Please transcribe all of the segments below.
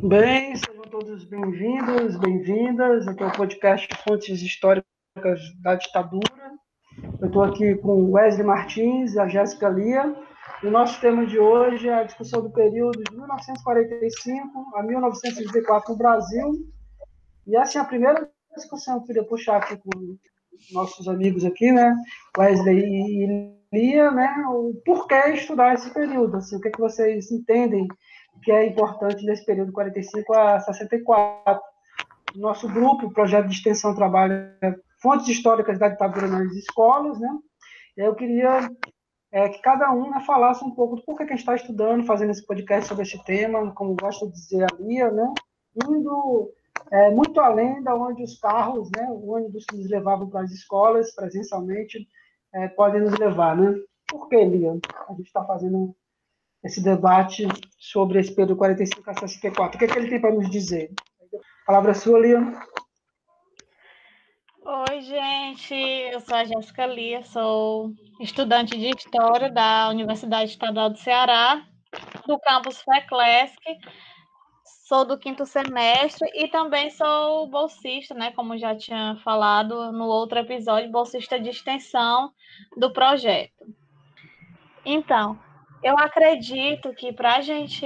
Bem, sejam todos bem-vindos, bem-vindas. Aqui é o podcast Fontes Históricas da Ditadura. Eu estou aqui com o Wesley Martins e a Jéssica Lia. E o nosso tema de hoje é a discussão do período de 1945 a 1964 no Brasil. E essa é a primeira discussão que eu queria puxar aqui com nossos amigos aqui, né? Wesley e Lia, né? O porquê estudar esse período, assim, o que é que vocês entendem que é importante nesse período de 45 a 64. Nosso grupo, o projeto de extensão, trabalha fontes históricas da ditadura nas escolas, né? Eu queria que cada um, né, falasse um pouco do porquê que a gente está estudando, fazendo esse podcast sobre esse tema, como gosta de dizer a Lia, né? Indo muito além da onde os carros, né, o ônibus que nos levavam para as escolas presencialmente, podem nos levar, né? Por que, Lia, a gente está fazendo esse debate sobre esse período 45 a 64? O que é que ele tem para nos dizer? A palavra é sua, Lia. Oi, gente, eu sou a Jéssica Lia, sou estudante de História da Universidade Estadual do Ceará, do campus FECLESC, sou do 5º semestre e também sou bolsista, né, como já tinha falado no outro episódio, bolsista de extensão do projeto. Então, eu acredito que para a gente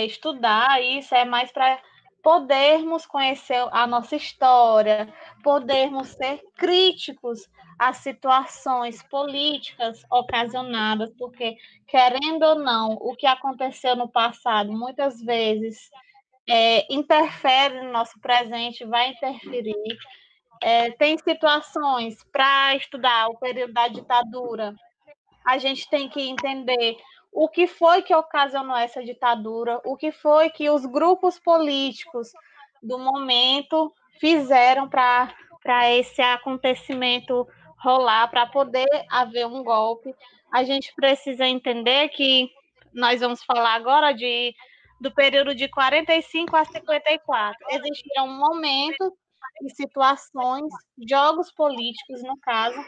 estudar isso é mais para podermos conhecer a nossa história, podermos ser críticos às situações políticas ocasionadas, porque, querendo ou não, o que aconteceu no passado muitas vezes interfere no nosso presente, vai interferir. Tem situações para estudar o período da ditadura, a gente tem que entender o que foi que ocasionou essa ditadura, o que foi que os grupos políticos do momento fizeram para esse acontecimento rolar, para poder haver um golpe. A gente precisa entender que nós vamos falar agora do período de 45 a 54. Existiram momentos e situações, jogos políticos, no caso,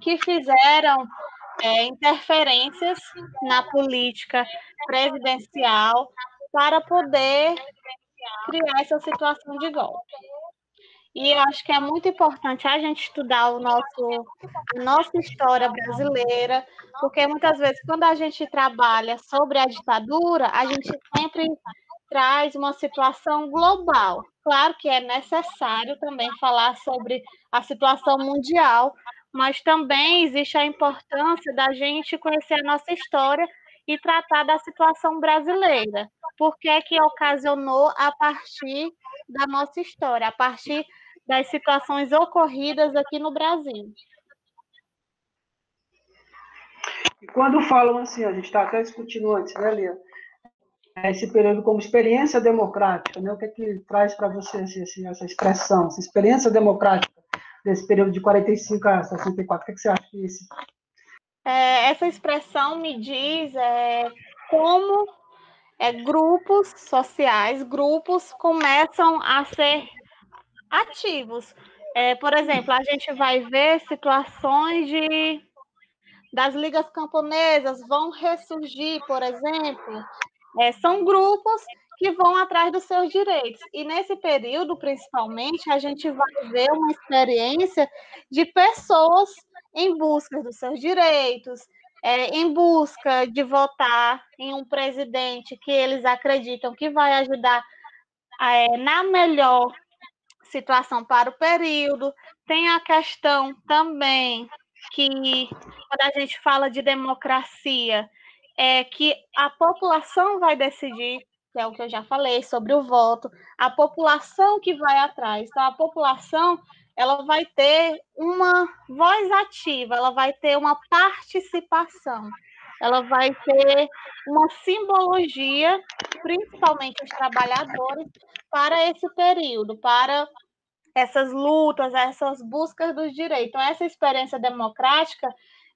que fizeram interferências na política presidencial para poder criar essa situação de golpe. E eu acho que é muito importante a gente estudar a nossa história brasileira, porque muitas vezes, quando a gente trabalha sobre a ditadura, a gente sempre traz uma situação global. Claro que é necessário também falar sobre a situação mundial, mas também existe a importância da gente conhecer a nossa história e tratar da situação brasileira. Por que que ocasionou a partir da nossa história, a partir das situações ocorridas aqui no Brasil. E quando falam assim, a gente está até discutindo antes, né, Lia? Esse período como experiência democrática, né? O que é que traz para você essa expressão, essa experiência democrática desse período de 45 a 64? O que é que você acha disso? Essa expressão me diz como grupos sociais, grupos começam a ser ativos. Por exemplo, a gente vai ver situações das ligas camponesas vão ressurgir, por exemplo. São grupos que vão atrás dos seus direitos. E nesse período, principalmente, a gente vai ver uma experiência de pessoas em busca dos seus direitos, em busca de votar em um presidente que eles acreditam que vai ajudar na melhor situação para o período. Tem a questão também que, quando a gente fala de democracia, que a população vai decidir, que é o que eu já falei sobre o voto, a população que vai atrás. Então, a população ela vai ter uma voz ativa, ela vai ter uma participação, ela vai ter uma simbologia, principalmente os trabalhadores, para esse período, para essas lutas, essas buscas dos direitos. Então, essa experiência democrática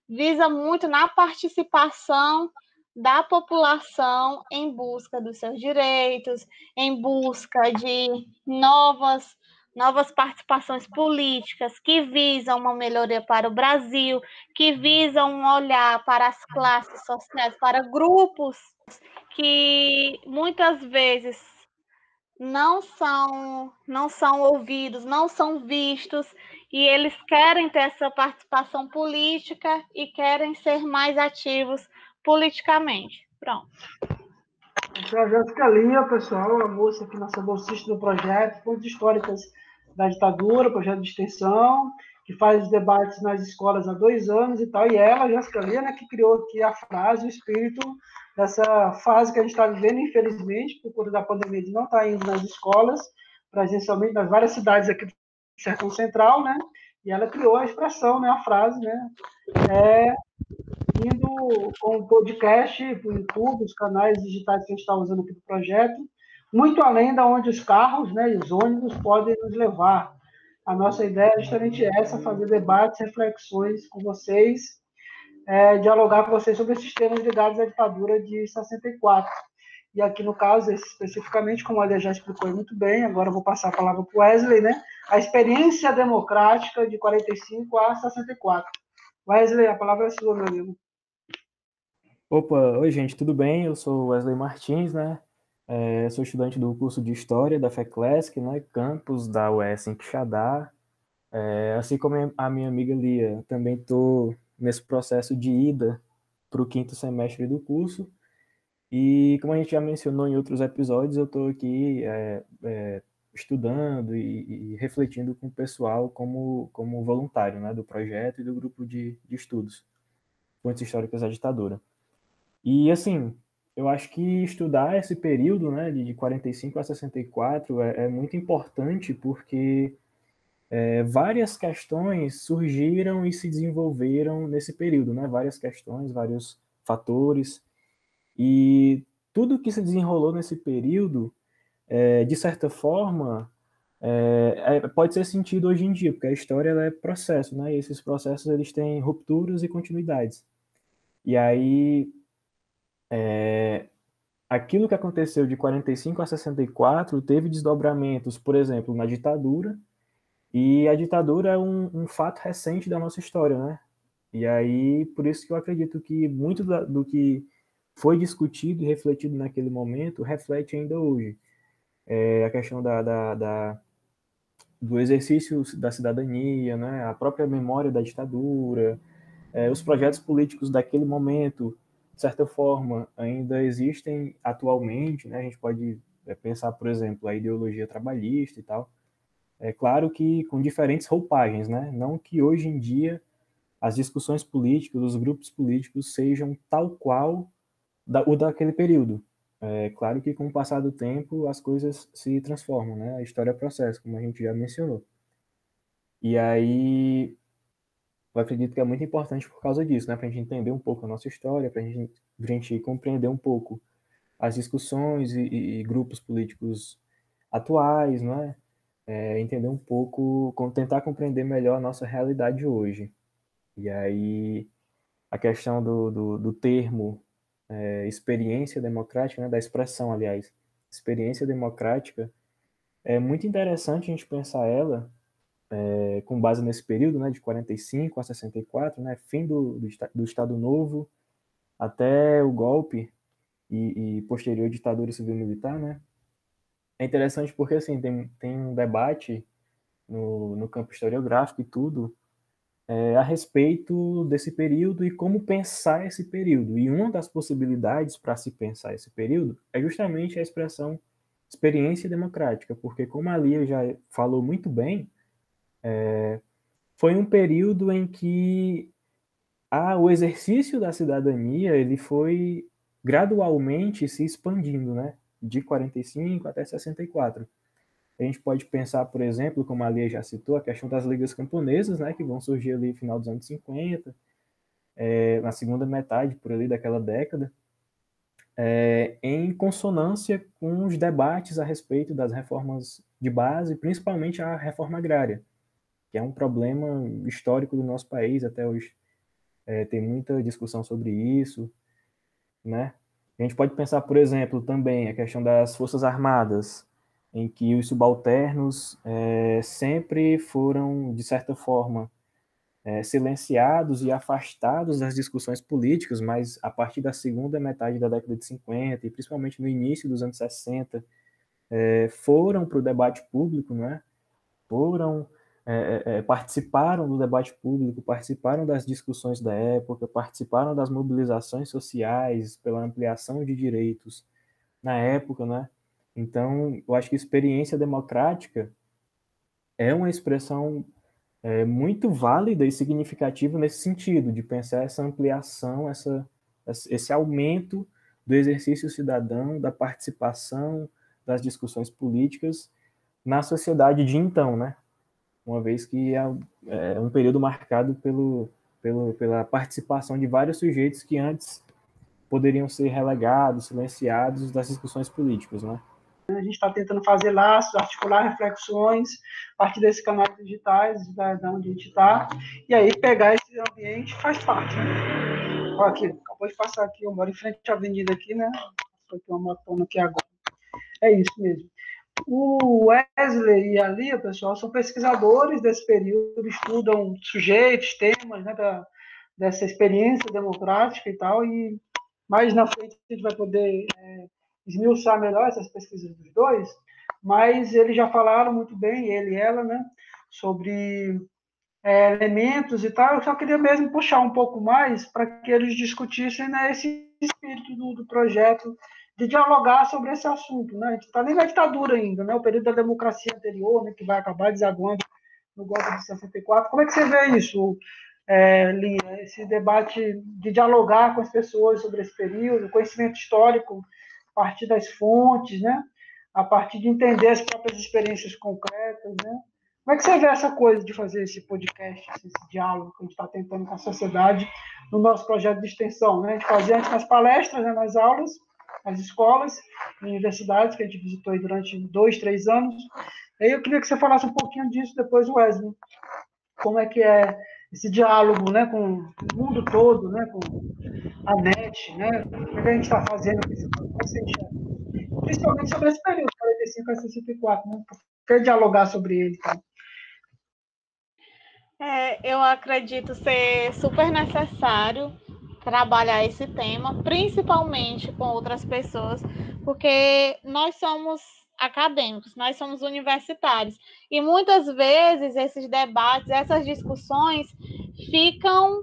visa muito na participação da população em busca dos seus direitos, em busca de novas participações políticas que visam uma melhoria para o Brasil, que visam um olhar para as classes sociais, para grupos que muitas vezes não são ouvidos, não são vistos, e eles querem ter essa participação política e querem ser mais ativos politicamente. Pronto. Então, a Jéssica Lia, pessoal, a moça que nossa bolsista do projeto, fontes históricas da ditadura, projeto de extensão, que faz os debates nas escolas há 2 anos e tal, e ela, a Jéssica Lia, né, que criou aqui a frase, o espírito dessa fase que a gente está vivendo, infelizmente, por conta da pandemia, de não estar indo nas escolas, presencialmente, nas várias cidades aqui do Sertão Central, né, e ela criou a expressão, né, a frase, né, indo com o podcast, o YouTube, os canais digitais que a gente está usando aqui do projeto, muito além da onde os carros, né, e os ônibus podem nos levar. A nossa ideia é justamente essa, fazer debates, reflexões com vocês, dialogar com vocês sobre esses temas ligados à ditadura de 64. E aqui, no caso, especificamente, como a Alia já explicou muito bem, agora eu vou passar a palavra para o Wesley, né? A experiência democrática de 45 a 64. Wesley, a palavra é sua, meu amigo. Opa, oi gente, tudo bem? Eu sou Wesley Martins, né? Sou estudante do curso de História da FECLESC, né? Campus da UES em Quixadá. Assim como a minha amiga Lia, também estou nesse processo de ida para o 5º semestre do curso. E como a gente já mencionou em outros episódios, eu estou aqui estudando e refletindo com o pessoal como voluntário, né? Do projeto e do grupo de estudos, Fontes Históricas da Ditadura. E, assim, eu acho que estudar esse período, né, de 45 a 64 é muito importante porque várias questões surgiram e se desenvolveram nesse período, né, várias questões, vários fatores, e tudo que se desenrolou nesse período, de certa forma, pode ser sentido hoje em dia, porque a história ela é processo, né, e esses processos eles têm rupturas e continuidades. E aí, aquilo que aconteceu de 45 a 64 teve desdobramentos, por exemplo, na ditadura, e a ditadura é um fato recente da nossa história, né? E aí, por isso que eu acredito que muito do que foi discutido e refletido naquele momento reflete ainda hoje. A questão do exercício da cidadania, né? A própria memória da ditadura, os projetos políticos daquele momento, de certa forma, ainda existem atualmente, né? A gente pode pensar, por exemplo, a ideologia trabalhista e tal. É claro que com diferentes roupagens, né? Não que hoje em dia as discussões políticas, os grupos políticos sejam tal qual o daquele período. É claro que com o passar do tempo as coisas se transformam, né? A história é processo, como a gente já mencionou. E aí eu acredito que é muito importante por causa disso, né? Para a gente entender um pouco a nossa história, para a gente compreender um pouco as discussões e grupos políticos atuais, não é? Entender um pouco, tentar compreender melhor a nossa realidade hoje. E aí a questão do termo experiência democrática, né? Da expressão, aliás, experiência democrática, é muito interessante a gente pensar ela com base nesse período, né, de 45 a 64, né, fim do Estado Novo até o golpe e posterior ditadura civil-militar, né. É interessante porque, assim, tem um debate no campo historiográfico e tudo a respeito desse período e como pensar esse período. E uma das possibilidades para se pensar esse período é justamente a expressão experiência democrática, porque como a Lia já falou muito bem, foi um período em que o exercício da cidadania ele foi gradualmente se expandindo, né? De 45 até 64. A gente pode pensar, por exemplo, como a Lia já citou, a questão das ligas camponesas, né? Que vão surgir ali no final dos anos 50, na segunda metade, por ali daquela década, em consonância com os debates a respeito das reformas de base, principalmente a reforma agrária, que é um problema histórico do nosso país até hoje. Tem muita discussão sobre isso, né? A gente pode pensar, por exemplo, também a questão das Forças Armadas, em que os subalternos sempre foram, de certa forma, silenciados e afastados das discussões políticas, mas a partir da segunda metade da década de 50 e principalmente no início dos anos 60, foram para o debate público, né? Participaram do debate público, participaram das discussões da época, participaram das mobilizações sociais pela ampliação de direitos na época, né? Então, eu acho que experiência democrática é uma expressão muito válida e significativa nesse sentido, de pensar essa ampliação, esse aumento do exercício cidadão, da participação das discussões políticas na sociedade de então, né? Uma vez que é um período marcado pela participação de vários sujeitos que antes poderiam ser relegados, silenciados das discussões políticas, né? A gente está tentando fazer laços, articular reflexões a partir desses canais digitais, da onde a gente está, e aí pegar esse ambiente faz parte. Né? Olha aqui, acabou de passar aqui, eu moro em frente à avenida aqui, né? Estou aqui uma motona aqui agora. É isso mesmo. O Wesley e a Lia, pessoal, são pesquisadores desse período, estudam sujeitos, temas, né, dessa experiência democrática e tal, e mais na frente a gente vai poder esmiuçar melhor essas pesquisas dos dois, mas eles já falaram muito bem, ele e ela, né, sobre elementos e tal. Eu só queria mesmo puxar um pouco mais para que eles discutissem, né, esse espírito do projeto de dialogar sobre esse assunto. Né? A gente está nem na ditadura ainda, né, o período da democracia anterior, né, que vai acabar desaguando no golpe de 64. Como é que você vê isso, Lia, esse debate de dialogar com as pessoas sobre esse período, conhecimento histórico a partir das fontes, né? A partir de entender as próprias experiências concretas, né? Como é que você vê essa coisa de fazer esse podcast, esse diálogo que a gente está tentando com a sociedade no nosso projeto de extensão? Né? A gente fazia antes nas palestras, né, nas aulas, nas escolas, nas universidades, que a gente visitou durante 2, 3 anos. E aí eu queria que você falasse um pouquinho disso depois, Wesley. Como é que é esse diálogo, né, com o mundo todo, né, com a net, né? O que a gente está fazendo principalmente sobre esse período, 45 a 64, né? Quer dialogar sobre ele, tá? Eu acredito ser super necessário trabalhar esse tema, principalmente com outras pessoas, porque nós somos acadêmicos, nós somos universitários, e muitas vezes esses debates, essas discussões ficam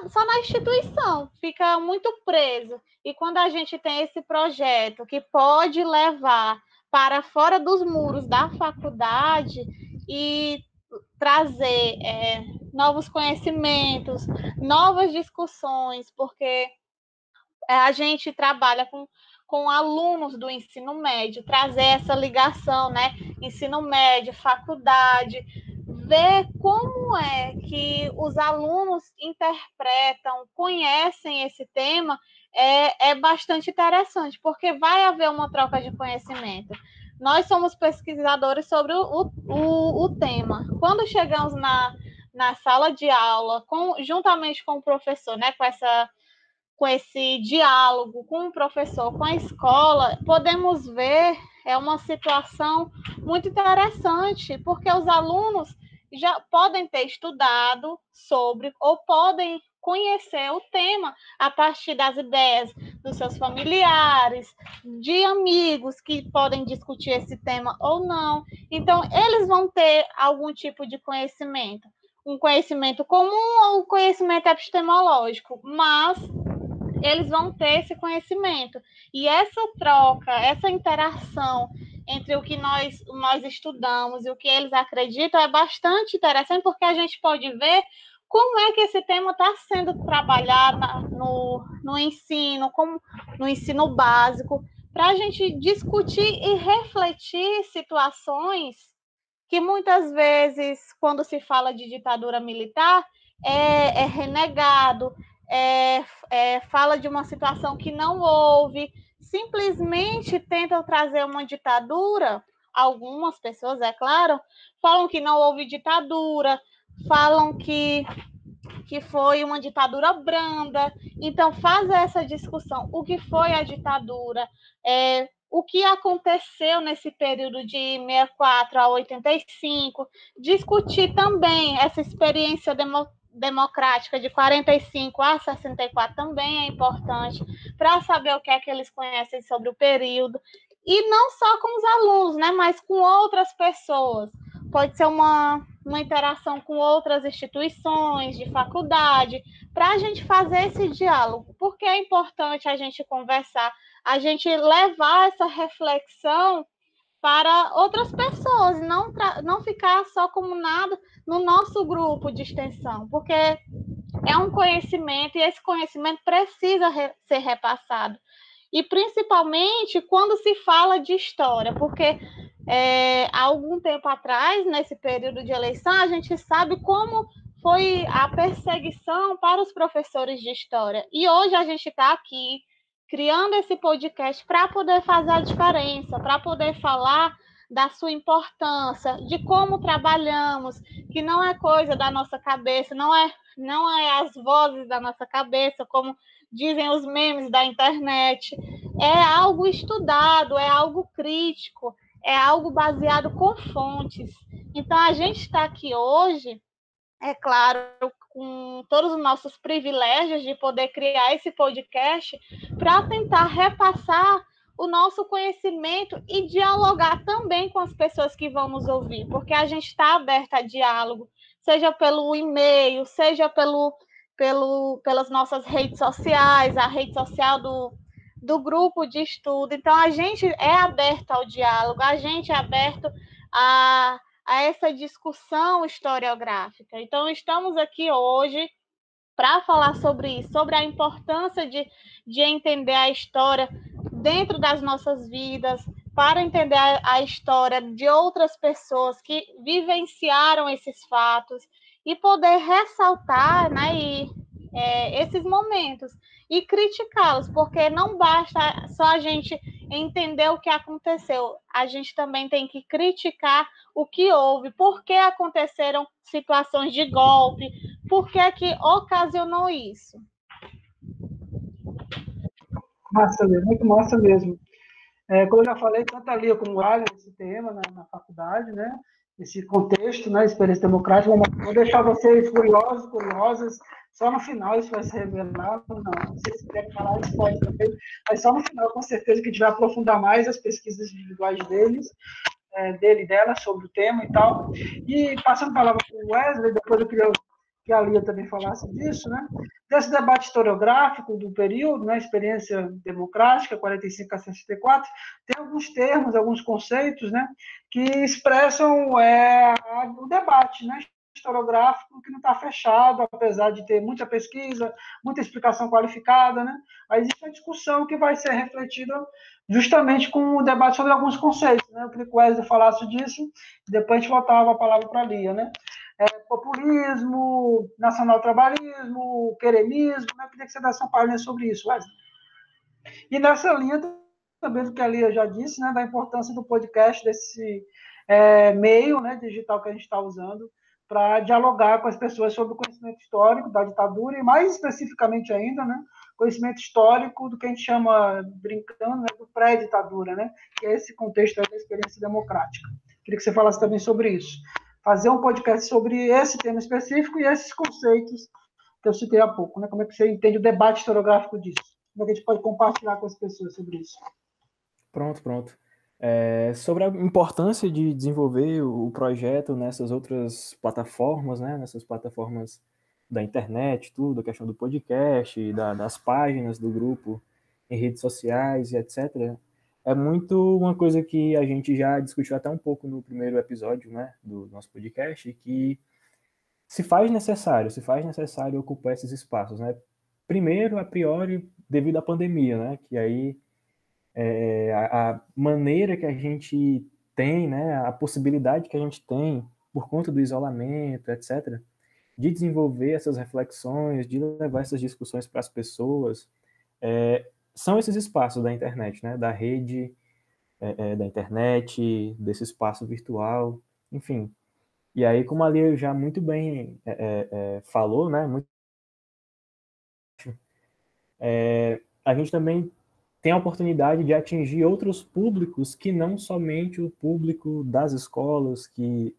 só na instituição, fica muito preso. E quando a gente tem esse projeto que pode levar para fora dos muros da faculdade e trazer novos conhecimentos, novas discussões, porque a gente trabalha com alunos do ensino médio, trazer essa ligação, né? Ensino médio, faculdade, ver como é que os alunos interpretam, conhecem esse tema, é bastante interessante, porque vai haver uma troca de conhecimento. Nós somos pesquisadores sobre o tema. Quando chegamos na sala de aula, juntamente com o professor, né, com esse diálogo com o professor, com a escola, podemos ver uma situação muito interessante, porque os alunos já podem ter estudado sobre ou podem conhecer o tema a partir das ideias dos seus familiares, de amigos que podem discutir esse tema ou não. Então, eles vão ter algum tipo de conhecimento, um conhecimento comum ou um conhecimento epistemológico, mas eles vão ter esse conhecimento. E essa troca, essa interação entre o que nós estudamos e o que eles acreditam é bastante interessante, porque a gente pode ver como é que esse tema está sendo trabalhado no ensino, como no ensino básico, para a gente discutir e refletir situações que muitas vezes, quando se fala de ditadura militar, é renegado, fala de uma situação que não houve, simplesmente tentam trazer uma ditadura. Algumas pessoas, é claro, falam que não houve ditadura, falam que foi uma ditadura branda. Então, faz essa discussão. O que foi a ditadura? o que aconteceu nesse período de 64 a 85, discutir também essa experiência democrática de 45 a 64 também é importante, para saber o que é que eles conhecem sobre o período, e não só com os alunos, né, mas com outras pessoas. Pode ser uma interação com outras instituições de faculdade, para a gente fazer esse diálogo, porque é importante a gente conversar, a gente levar essa reflexão para outras pessoas, não ficar só como nada no nosso grupo de extensão, porque é um conhecimento e esse conhecimento precisa ser repassado. E principalmente quando se fala de história, porque há algum tempo atrás, nesse período de eleição, a gente sabe como foi a perseguição para os professores de história. E hoje a gente está aqui criando esse podcast para poder fazer a diferença, para poder falar da sua importância, de como trabalhamos, que não é coisa da nossa cabeça, não é as vozes da nossa cabeça, como dizem os memes da internet. É algo estudado, é algo crítico, é algo baseado com fontes. Então, a gente está aqui hoje, é claro, com todos os nossos privilégios de poder criar esse podcast, para tentar repassar o nosso conhecimento e dialogar também com as pessoas que vão nos ouvir, porque a gente está aberto a diálogo, seja pelo e-mail, seja pelas nossas redes sociais, a rede social do grupo de estudo. Então, a gente é aberto ao diálogo, a gente é aberto a essa discussão historiográfica. Então, estamos aqui hoje para falar sobre isso, sobre a importância de entender a história dentro das nossas vidas, para entender a história de outras pessoas que vivenciaram esses fatos e poder ressaltar, né, esses momentos e criticá-los, porque não basta só a gente entender o que aconteceu, a gente também tem que criticar o que houve, por que aconteceram situações de golpe, por que que ocasionou isso. Massa mesmo, muito massa mesmo. Como eu já falei, tanto a Lia como o Alan, esse tema na faculdade, né? Esse contexto, né? Experiência democrática, vou deixar vocês curiosos, curiosas, só no final isso vai ser revelado, não sei se quiser falar, isso pode também, mas só no final, com certeza, que a gente vai aprofundar mais as pesquisas individuais dele e dela sobre o tema e tal. E passando a palavra para o Wesley, depois eu queria que a Lia também falasse disso, né? Desse debate historiográfico do período, né? Experiência democrática, 45 a 64, tem alguns termos, alguns conceitos, né? Que expressam o debate, né? Historiográfico que não está fechado, apesar de ter muita pesquisa, muita explicação qualificada, né? Aí existe uma discussão que vai ser refletida justamente com o debate sobre alguns conceitos, né? Eu queria que o Wesley falasse disso, depois a gente voltava a palavra para a Lia, né? Populismo, nacional-trabalhismo, queremismo, né? Eu queria que você desse uma palhinha sobre isso, Wesley. E nessa linha também do que a Lia já disse, né? Da importância do podcast, desse meio, né, digital que a gente está usando para dialogar com as pessoas sobre o conhecimento histórico da ditadura e, mais especificamente ainda, né, conhecimento histórico do que a gente chama, brincando, né, do pré-ditadura, né, que é esse contexto da experiência democrática. Queria que você falasse também sobre isso. Fazer um podcast sobre esse tema específico e esses conceitos que eu citei há pouco, né? Como é que você entende o debate historiográfico disso? Como é que a gente pode compartilhar com as pessoas sobre isso? Pronto. Sobre a importância de desenvolver o projeto nessas outras plataformas, né? Nessas plataformas da internet, tudo, a questão do podcast, das páginas do grupo em redes sociais e etc. É muito uma coisa que a gente já discutiu até um pouco no primeiro episódio, né, do nosso podcast, que se faz necessário ocupar esses espaços, né? Primeiro, a priori, devido à pandemia, né? Que aí a maneira que a gente tem, né? A possibilidade que a gente tem por conta do isolamento, etc., de desenvolver essas reflexões, de levar essas discussões para as pessoas, são esses espaços da internet, né? Da rede, da internet, desse espaço virtual, enfim. E aí, como a Lia já muito bem falou, né? A gente também tem a oportunidade de atingir outros públicos que não somente o público das escolas, que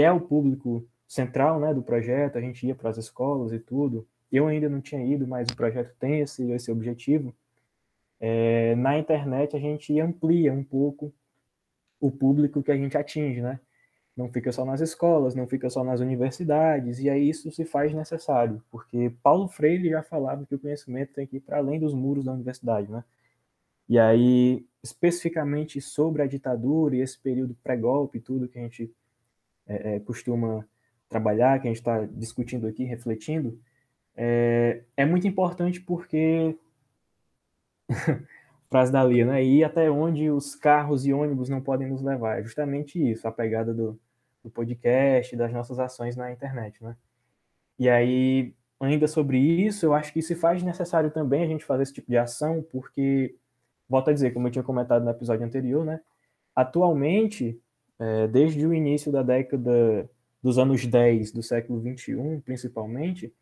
é o público central, né, do projeto. A gente ia para as escolas e tudo. Eu ainda não tinha ido, mas o projeto tem esse objetivo. Na internet a gente amplia um pouco o público que a gente atinge, né? Não fica só nas escolas, não fica só nas universidades, e aí isso se faz necessário, porque Paulo Freire já falava que o conhecimento tem que ir para além dos muros da universidade, né? E aí, especificamente sobre a ditadura e esse período pré-golpe, tudo que a gente costuma trabalhar, que a gente está discutindo aqui, refletindo, é muito importante porque, frase da Lia, né? Ir até onde os carros e ônibus não podem nos levar. É justamente isso, a pegada do podcast, das nossas ações na internet, né? E aí, ainda sobre isso, eu acho que se faz necessário também a gente fazer esse tipo de ação, porque, volto a dizer, como eu tinha comentado no episódio anterior, né? Atualmente, desde o início da década dos anos 10 do século XXI, principalmente,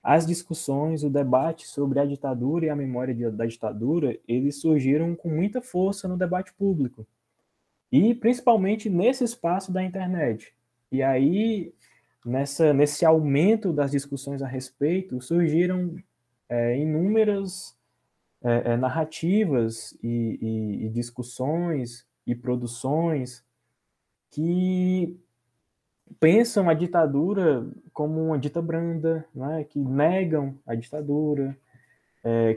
as discussões, o debate sobre a ditadura e a memória da ditadura, eles surgiram com muita força no debate público. E principalmente nesse espaço da internet. E aí, nesse aumento das discussões a respeito, surgiram inúmeras narrativas e discussões e produções que pensam a ditadura como uma dita branda, né? Que negam a ditadura,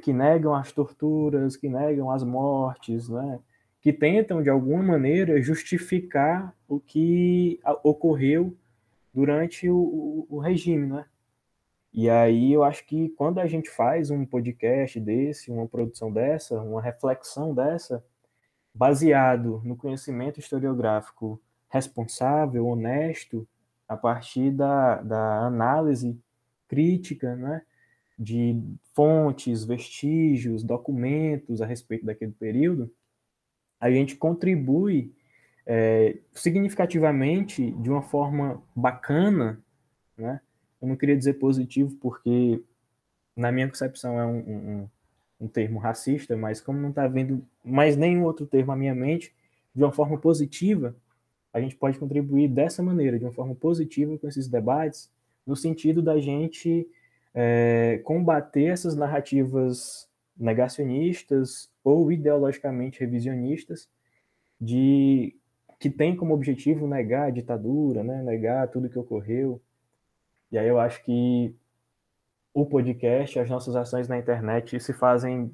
que negam as torturas, que negam as mortes, né? Que tentam, de alguma maneira, justificar o que ocorreu durante o regime, né? E aí eu acho que quando a gente faz um podcast desse, uma produção dessa, uma reflexão dessa, baseado no conhecimento historiográfico responsável, honesto, a partir da análise crítica, né, de fontes, vestígios, documentos a respeito daquele período, a gente contribui significativamente, de uma forma bacana, né? Eu não queria dizer positivo, porque, na minha concepção, é um termo racista, mas como não está vendo mais nenhum outro termo à minha mente, de uma forma positiva, a gente pode contribuir dessa maneira, de uma forma positiva com esses debates, no sentido da gente combater essas narrativas negacionistas ou ideologicamente revisionistas de que tem como objetivo negar a ditadura, né, negar tudo que ocorreu. E aí eu acho que o podcast, as nossas ações na internet se fazem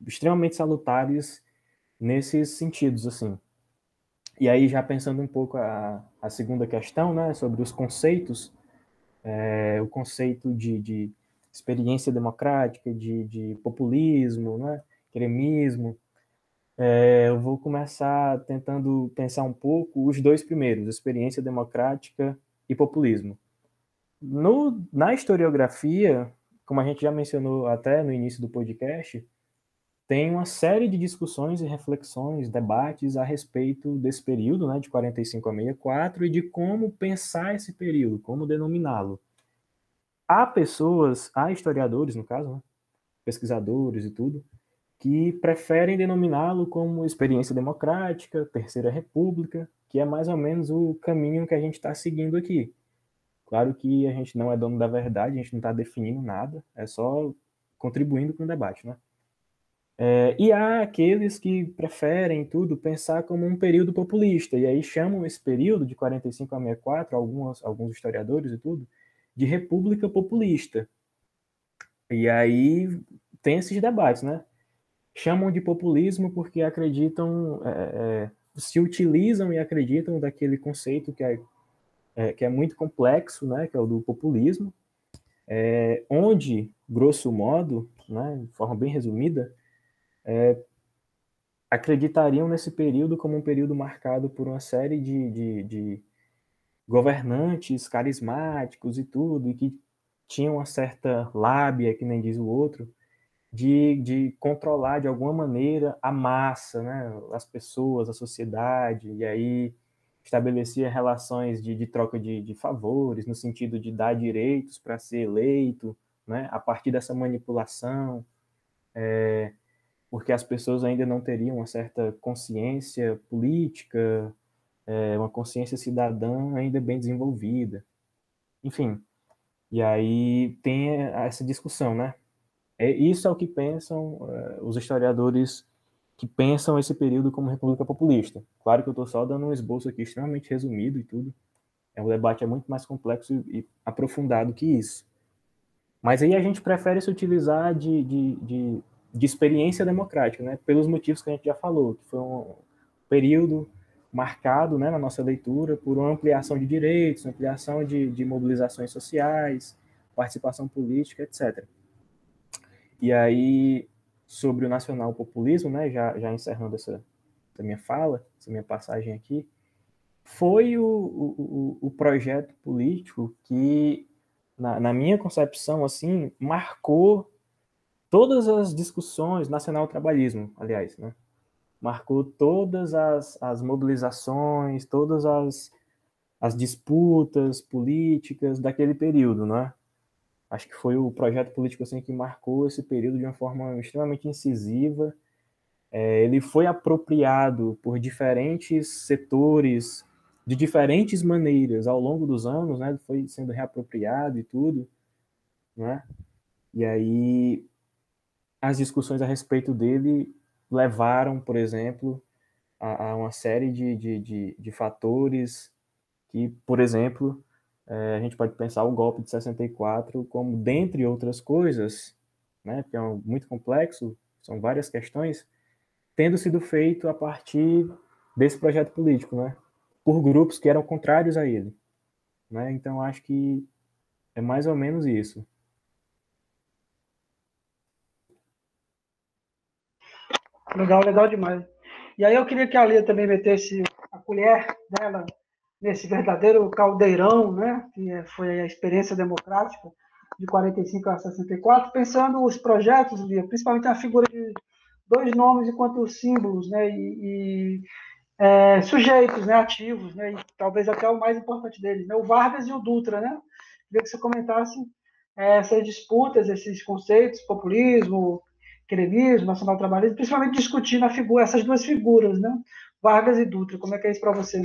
extremamente salutares nesses sentidos, assim. E aí, já pensando um pouco a segunda questão, né, sobre os conceitos, o conceito de experiência democrática, de populismo, né, cremismo, eu vou começar tentando pensar um pouco os dois primeiros, experiência democrática e populismo. Na historiografia, como a gente já mencionou até no início do podcast, tem uma série de discussões e reflexões, debates a respeito desse período, né, de 45 a 64, e de como pensar esse período, como denominá-lo. Há historiadores, no caso, né, pesquisadores e tudo, que preferem denominá-lo como experiência democrática, Terceira República, que é mais ou menos o caminho que a gente está seguindo aqui. Claro que a gente não é dono da verdade, a gente não está definindo nada, é só contribuindo com o debate, né? E há aqueles que preferem tudo pensar como um período populista, e aí chamam esse período de 45 a 64, alguns historiadores e tudo, de república populista. E aí tem esses debates, né? Chamam de populismo porque acreditam, se utilizam e acreditam daquele conceito que é muito complexo, né? Que é o do populismo, onde, grosso modo, né, de forma bem resumida, acreditariam nesse período como um período marcado por uma série de governantes carismáticos e tudo, e que tinham uma certa lábia, que nem diz o outro, de controlar de alguma maneira a massa, né, as pessoas, a sociedade, e aí estabelecia relações de troca de favores, no sentido de dar direitos para ser eleito, né, a partir dessa manipulação. porque as pessoas ainda não teriam uma certa consciência política, uma consciência cidadã ainda bem desenvolvida. Enfim, e aí tem essa discussão, né? Isso é o que pensam os historiadores que pensam esse período como República Populista. Claro que eu estou só dando um esboço aqui extremamente resumido e tudo. O debate é muito mais complexo e aprofundado que isso. Mas aí a gente prefere se utilizar de experiência democrática, né? Pelos motivos que a gente já falou, que foi um período marcado, né, na nossa leitura por uma ampliação de direitos, ampliação de mobilizações sociais, participação política, etc. E aí, sobre o nacional-populismo, né, já encerrando essa minha fala, essa minha passagem aqui, foi o projeto político que, na minha concepção, assim, marcou todas as discussões, nacional-trabalhismo, aliás, né? Marcou todas as mobilizações, todas as disputas políticas daquele período, né? Acho que foi o projeto político assim, que marcou esse período de uma forma extremamente incisiva. Ele foi apropriado por diferentes setores, de diferentes maneiras, ao longo dos anos, né? Ele foi sendo reapropriado e tudo, né? E aí as discussões a respeito dele levaram, por exemplo, a uma série de fatores que, por exemplo, a gente pode pensar o golpe de 64 como, dentre outras coisas, né, que é muito complexo, são várias questões, tendo sido feito a partir desse projeto político, né, por grupos que eram contrários a ele. Né? Então, acho que é mais ou menos isso. Legal, legal demais. E aí eu queria que a Lia também metesse a colher dela nesse verdadeiro caldeirão, né, que foi a experiência democrática de 45 a 64, pensando os projetos, Lia, principalmente a figura de dois nomes enquanto símbolos, né, sujeitos, né, ativos, né, e talvez até o mais importante deles, né, o Vargas e o Dutra, né. Queria que você comentasse essas disputas, esses conceitos, populismo, queremismo, nacional-trabalhismo, principalmente discutindo essas duas figuras, né, Vargas e Dutra. Como é que é isso para você?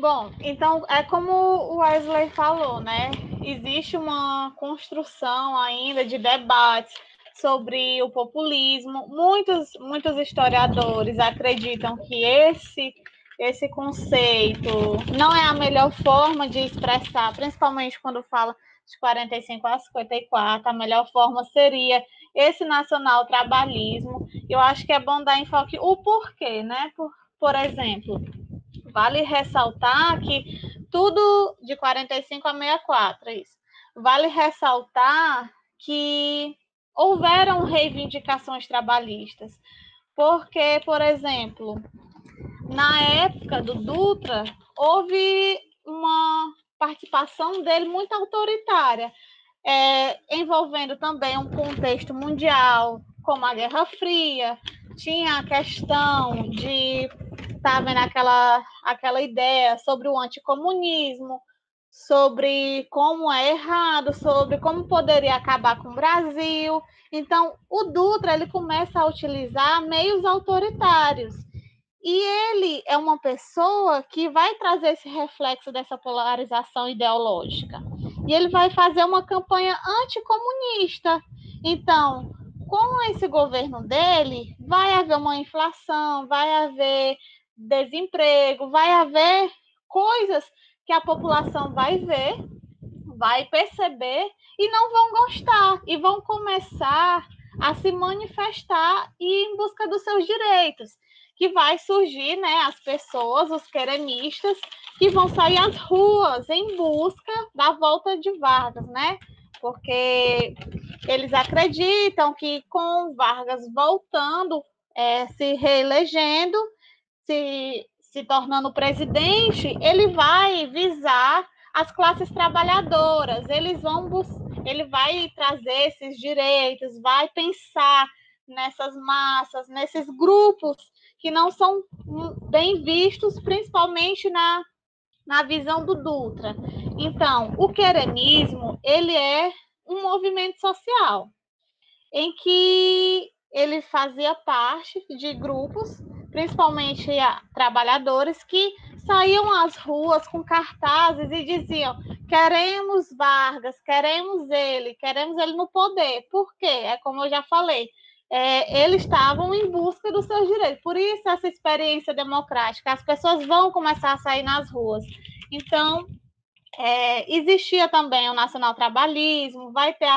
Bom, então é como o Wesley falou, né? Existe uma construção ainda de debates sobre o populismo. Muitos historiadores acreditam que esse conceito não é a melhor forma de expressar, principalmente quando fala de 45 a 54, a melhor forma seria esse nacional-trabalhismo. Eu acho que é bom dar enfoque o porquê, né? Por exemplo, vale ressaltar que tudo de 45 a 64, é isso. Vale ressaltar que houveram reivindicações trabalhistas, porque, por exemplo, na época do Dutra, houve uma participação dele muito autoritária, envolvendo também um contexto mundial, como a Guerra Fria, tinha a questão de vendo aquela ideia sobre o anticomunismo, sobre como é errado, sobre como poderia acabar com o Brasil. Então, o Dutra ele começa a utilizar meios autoritários. E ele é uma pessoa que vai trazer esse reflexo dessa polarização ideológica. E ele vai fazer uma campanha anticomunista. Então, com esse governo dele, vai haver uma inflação, vai haver desemprego, vai haver coisas que a população vai ver, vai perceber e não vão gostar e vão começar a se manifestar e em busca dos seus direitos, que vai surgir, né, as pessoas, os queremistas, que vão sair às ruas em busca da volta de Vargas, né? Porque eles acreditam que com Vargas voltando, se reelegendo, se tornando presidente, ele vai visar as classes trabalhadoras, ele vai trazer esses direitos, vai pensar nessas massas, nesses grupos que não são bem vistos, principalmente na visão do Dutra. Então, o queremismo, ele é um movimento social, em que ele fazia parte de grupos, principalmente trabalhadores, que saíam às ruas com cartazes e diziam: queremos Vargas, queremos ele no poder. Por quê? É como eu já falei, eles estavam em busca dos seus direitos. Por isso, essa experiência democrática, as pessoas vão começar a sair nas ruas. Então, existia também o Nacional Trabalhismo, vai ter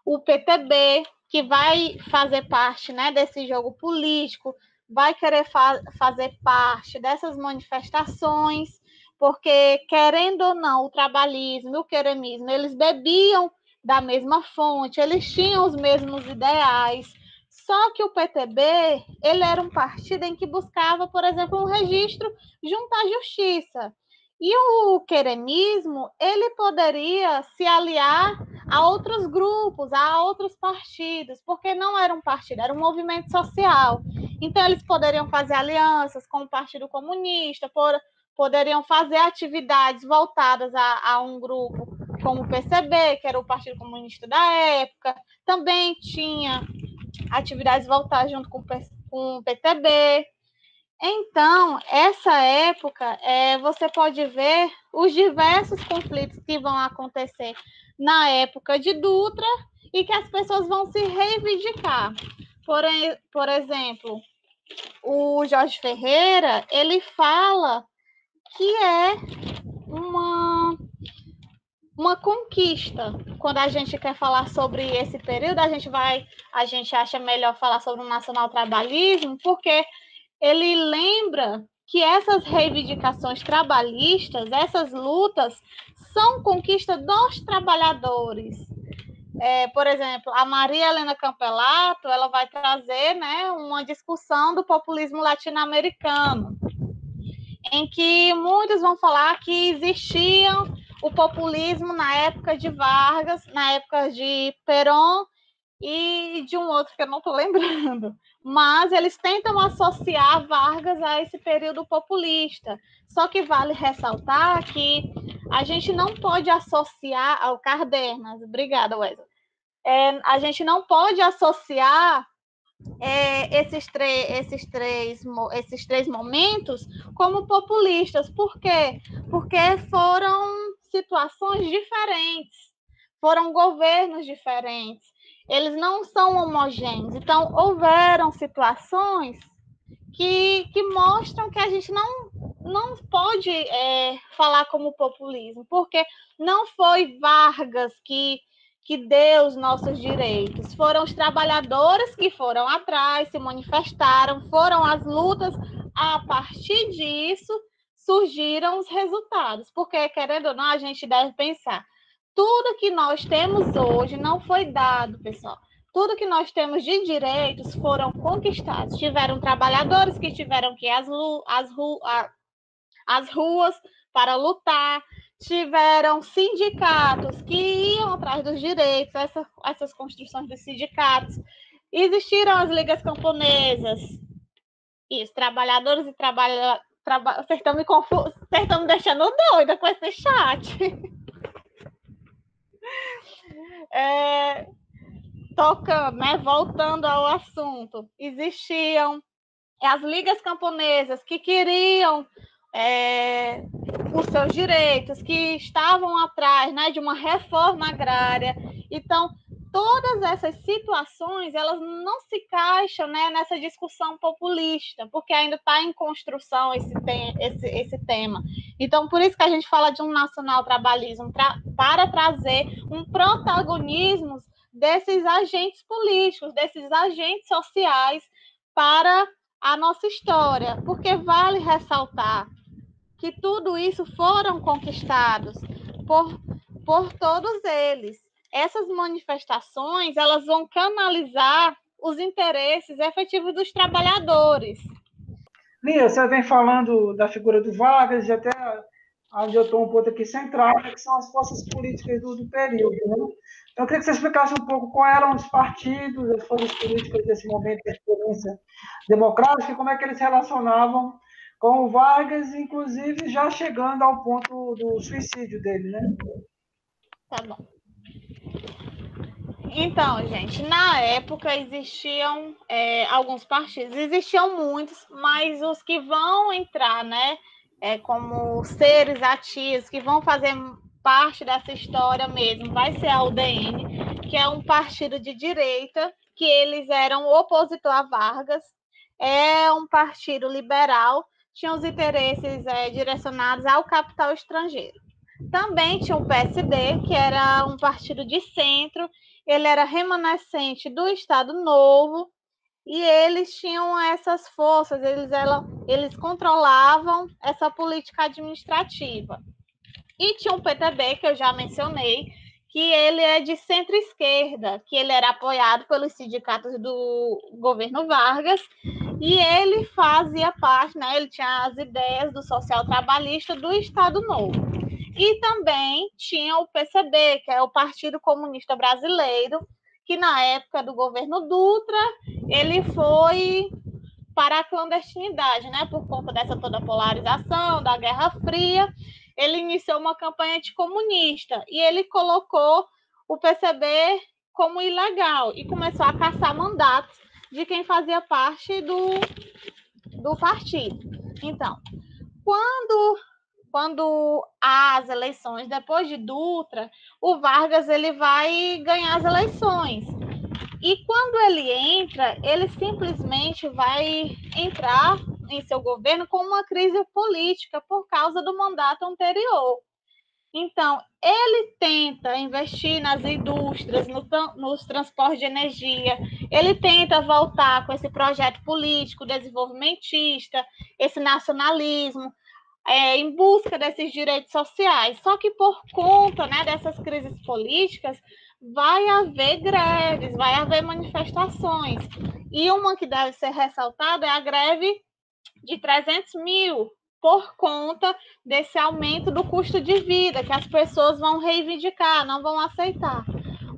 o PTB, que vai fazer parte, né, desse jogo político, vai querer fazer parte dessas manifestações, porque, querendo ou não, o trabalhismo e o queremismo, eles bebiam da mesma fonte, eles tinham os mesmos ideais, só que o PTB, ele era um partido em que buscava, por exemplo, um registro junto à justiça. E o queremismo, ele poderia se aliar a outros grupos, a outros partidos, porque não era um partido, era um movimento social. Então, eles poderiam fazer alianças com o Partido Comunista, poderiam fazer atividades voltadas a um grupo como o PCB, que era o Partido Comunista da época. Também tinha atividades voltadas junto com o PTB. Então, essa época, você pode ver os diversos conflitos que vão acontecer na época de Dutra e que as pessoas vão se reivindicar. Por exemplo, o Jorge Ferreira, ele fala que é uma conquista. Quando a gente quer falar sobre esse período, a gente acha melhor falar sobre o nacional-trabalhismo, porque ele lembra que essas reivindicações trabalhistas, essas lutas, são conquista dos trabalhadores. Por exemplo, a Maria Helena Campelato, ela vai trazer, né, uma discussão do populismo latino-americano, em que muitos vão falar que existia o populismo na época de Vargas, na época de Perón e de um outro que eu não estou lembrando. Mas eles tentam associar Vargas a esse período populista. Só que vale ressaltar que a gente não pode associar ao Cardenas. Obrigada, Wesley. A gente não pode associar esses três momentos como populistas. Por quê? Porque foram situações diferentes, foram governos diferentes, eles não são homogêneos. Então, houveram situações que mostram que a gente não pode falar como populismo, porque não foi Vargas que deu os nossos direitos, foram os trabalhadores que foram atrás, se manifestaram, foram as lutas, a partir disso surgiram os resultados, porque, querendo ou não, a gente deve pensar, tudo que nós temos hoje não foi dado, pessoal. Tudo que nós temos de direitos foram conquistados. Tiveram trabalhadores que tiveram que ir às ruas para lutar, tiveram sindicatos que iam atrás dos direitos, essas construções dos sindicatos. Existiram as ligas camponesas. Isso, trabalhadores e trabalhadoras. Vocês estão me deixando doida com esse chat. Tocando, né? Voltando ao assunto, existiam as ligas camponesas que queriam os seus direitos, que estavam atrás, né, de uma reforma agrária. Então, todas essas situações, elas não se encaixam, né, nessa discussão populista, porque ainda está em construção esse tema. Então, por isso que a gente fala de um nacional-trabalhismo, para trazer um protagonismo desses agentes políticos, desses agentes sociais para a nossa história, porque vale ressaltar que tudo isso foram conquistados por todos eles. Essas manifestações, elas vão canalizar os interesses efetivos dos trabalhadores. Lia, você vem falando da figura do Vargas e até onde eu estou um ponto aqui central, que são as forças políticas do período. Né? Então, eu queria que você explicasse um pouco quais eram os partidos, as forças políticas desse momento de experiência democrática e como é que eles se relacionavam com o Vargas, inclusive já chegando ao ponto do suicídio dele, né? Tá bom. Então, gente, na época existiam alguns partidos, existiam muitos, mas os que vão entrar, né, como seres ativos, que vão fazer parte dessa história mesmo, vai ser a UDN, que é um partido de direita, que eles eram opositor a Vargas, é um partido liberal, tinha os interesses direcionados ao capital estrangeiro. Também tinha o PSD, que era um partido de centro, ele era remanescente do Estado Novo, e eles tinham essas forças, eles controlavam essa política administrativa. E tinha o PTB, que eu já mencionei, que ele é de centro-esquerda, que ele era apoiado pelos sindicatos do governo Vargas, e ele fazia parte, né, ele tinha as ideias do social-trabalhista do Estado Novo. E também tinha o PCB, que é o Partido Comunista Brasileiro, que na época do governo Dutra, ele foi para a clandestinidade, né, por conta dessa toda polarização, da Guerra Fria. Ele iniciou uma campanha anticomunista e ele colocou o PCB como ilegal e começou a caçar mandatos de quem fazia parte do partido. Então, quando as eleições, depois de Dutra, o Vargas ele vai ganhar as eleições. E quando ele entra, ele simplesmente vai entrar em seu governo com uma crise política por causa do mandato anterior. Então, ele tenta investir nas indústrias, nos transportes de energia, ele tenta voltar com esse projeto político desenvolvimentista, esse nacionalismo, em busca desses direitos sociais. Só que por conta, né, dessas crises políticas, vai haver greves, vai haver manifestações. E uma que deve ser ressaltada é a greve de 300 mil, por conta desse aumento do custo de vida, que as pessoas vão reivindicar, não vão aceitar.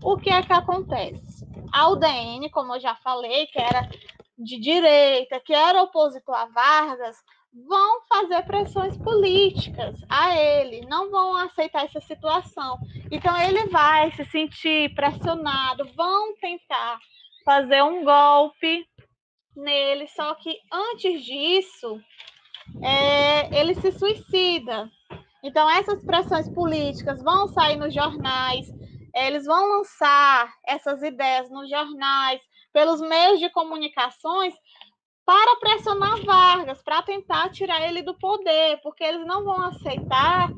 O que é que acontece? A UDN, como eu já falei, que era de direita, que era opositor a Vargas, vão fazer pressões políticas a ele, não vão aceitar essa situação. Então, ele vai se sentir pressionado, vão tentar fazer um golpe nele, só que antes disso, ele se suicida. Então, essas pressões políticas vão sair nos jornais, eles vão lançar essas ideias nos jornais, pelos meios de comunicações, para pressionar Vargas, para tentar tirar ele do poder, porque eles não vão aceitar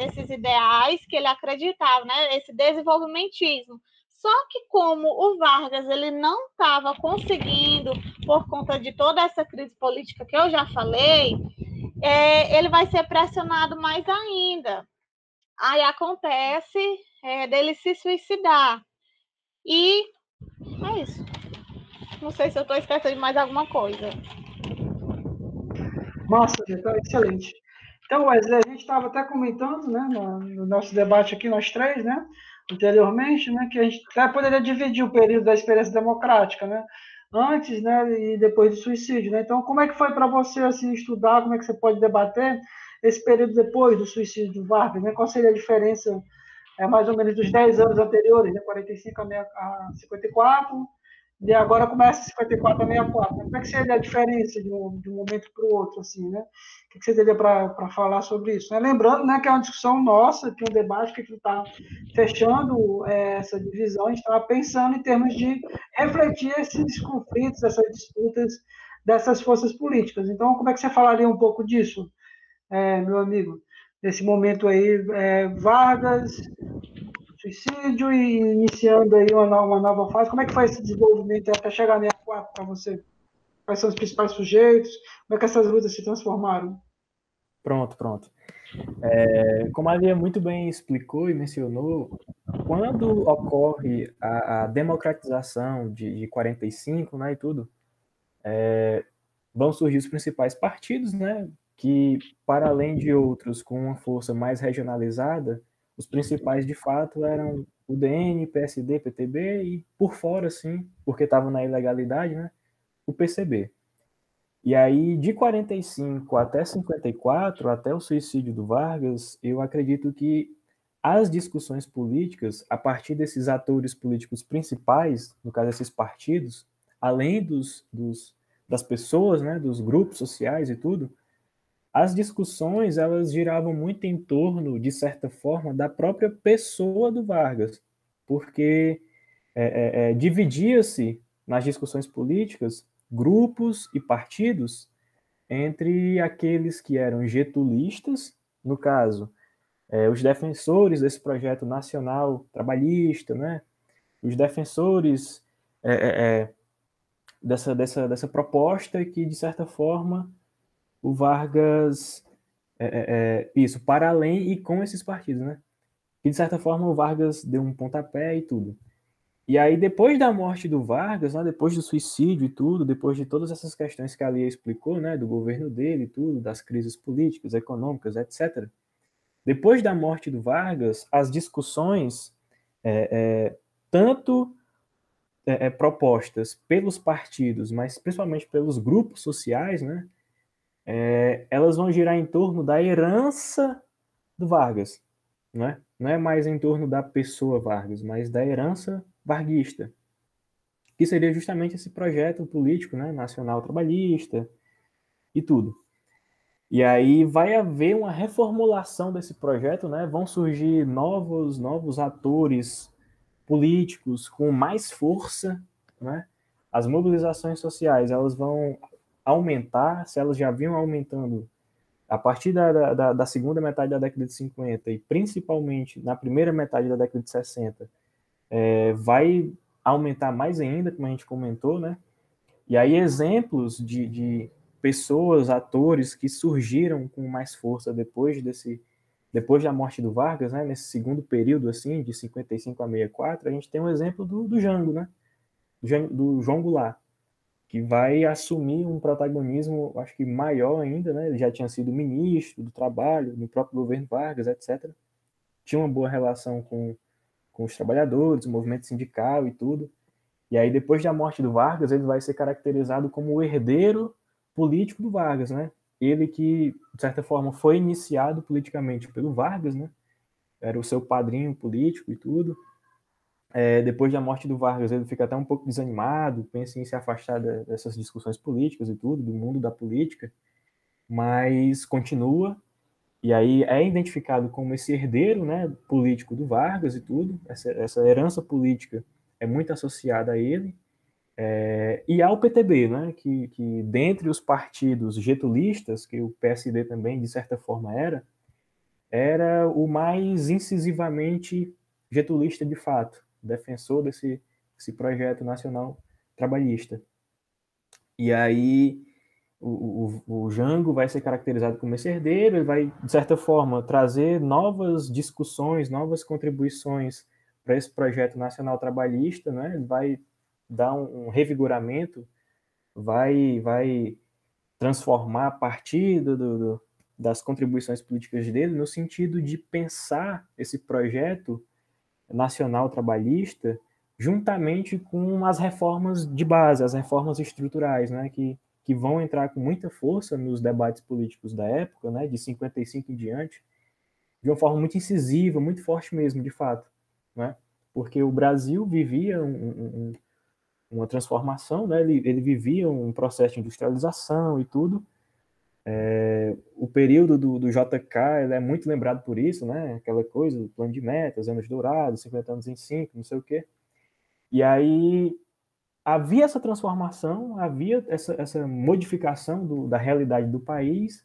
esses ideais que ele acreditava, né? Esse desenvolvimentismo. Só que como o Vargas ele não estava conseguindo, por conta de toda essa crise política que eu já falei, ele vai ser pressionado mais ainda. Aí acontece dele se suicidar. E é isso. Não sei se eu estou esquecendo de mais alguma coisa. Massa, então, excelente. Então, Wesley, a gente estava até comentando, né, no nosso debate aqui, nós três, né, anteriormente, né, que a gente até poderia dividir o período da experiência democrática, né, antes, né, e depois do suicídio, né. Então, como é que foi para você, assim, estudar, como é que você pode debater esse período depois do suicídio do Vargas, né, qual seria a diferença, mais ou menos, dos 10 anos anteriores, né, 45 a 54, e agora começa 54 a 64. Como é que seria a diferença de um momento para o outro, assim, né? O que você teria para falar sobre isso? Né? Lembrando, né, que é uma discussão nossa, que é um debate que a gente está fechando essa divisão, a gente estava pensando em termos de refletir esses conflitos, essas disputas dessas forças políticas. Então, como é que você falaria um pouco disso, meu amigo? Nesse momento aí, Vargas, suicídio e iniciando aí uma nova fase. Como é que foi esse desenvolvimento até chegar a 64 para você? Quais são os principais sujeitos? Como é que essas lutas se transformaram? Pronto. Como a Lia muito bem explicou e mencionou, quando ocorre a democratização de 45, né, e tudo, vão surgir os principais partidos, né, que, para além de outros com uma força mais regionalizada, os principais, de fato, eram o DN, PSD, PTB e, por fora, sim, porque estavam na ilegalidade, né, o PCB. E aí, de 45 até 54, até o suicídio do Vargas, eu acredito que as discussões políticas, a partir desses atores políticos principais, no caso, esses partidos, além das pessoas, né, dos grupos sociais e tudo, as discussões, elas giravam muito em torno, de certa forma, da própria pessoa do Vargas, porque dividia-se nas discussões políticas grupos e partidos entre aqueles que eram getulistas, no caso, os defensores desse projeto nacional trabalhista, né? Os defensores dessa proposta que, de certa forma, o Vargas, isso, para além e com esses partidos, né? Que, de certa forma, o Vargas deu um pontapé e tudo. E aí, depois da morte do Vargas, né, depois do suicídio e tudo, depois de todas essas questões que a Lia explicou, né, do governo dele e tudo, das crises políticas, econômicas, etc., depois da morte do Vargas, as discussões, tanto propostas pelos partidos, mas principalmente pelos grupos sociais, né, elas vão girar em torno da herança do Vargas. Né? Não é mais em torno da pessoa Vargas, mas da herança varguista, que seria justamente esse projeto político, né, nacional trabalhista e tudo. E aí vai haver uma reformulação desse projeto, né? Vão surgir novos atores políticos com mais força, né? As mobilizações sociais, elas vão aumentar, se elas já vinham aumentando a partir da segunda metade da década de 50 e principalmente na primeira metade da década de 60, vai aumentar mais ainda, como a gente comentou, né? E aí exemplos de pessoas, atores que surgiram com mais força depois da morte do Vargas, né, nesse segundo período, assim, de 55 a 64, a gente tem um exemplo do Jango, né, do João Goulart, que vai assumir um protagonismo, acho que maior ainda, né, ele já tinha sido ministro do Trabalho, no próprio governo Vargas, etc. Tinha uma boa relação com os trabalhadores, o movimento sindical e tudo. E aí, depois da morte do Vargas, ele vai ser caracterizado como o herdeiro político do Vargas, né? Ele que, de certa forma, foi iniciado politicamente pelo Vargas, né? Era o seu padrinho político e tudo. Depois da morte do Vargas, ele fica até um pouco desanimado, pensa em se afastar dessas discussões políticas e tudo, do mundo da política, mas continua. E aí é identificado como esse herdeiro, né, político do Vargas e tudo. Essa herança política é muito associada a ele. E ao PTB, né, que dentre os partidos getulistas, que o PSD também, de certa forma, era o mais incisivamente getulista de fato, defensor desse projeto nacional trabalhista. E aí o Jango vai ser caracterizado como esse herdeiro, ele vai, de certa forma, trazer novas discussões, novas contribuições para esse projeto nacional trabalhista, né? Ele vai dar um revigoramento, vai transformar a partir das contribuições políticas dele no sentido de pensar esse projeto nacional trabalhista juntamente com as reformas de base, as reformas estruturais, né, que vão entrar com muita força nos debates políticos da época, né, de 55 em diante, de uma forma muito incisiva, muito forte mesmo, de fato, né, porque o Brasil vivia uma transformação, né, ele vivia um processo de industrialização e tudo. O período do JK ele é muito lembrado por isso, né, aquela coisa, o plano de metas, anos dourados, 50 anos em 5, não sei o quê. E aí havia essa transformação, havia essa modificação da realidade do país,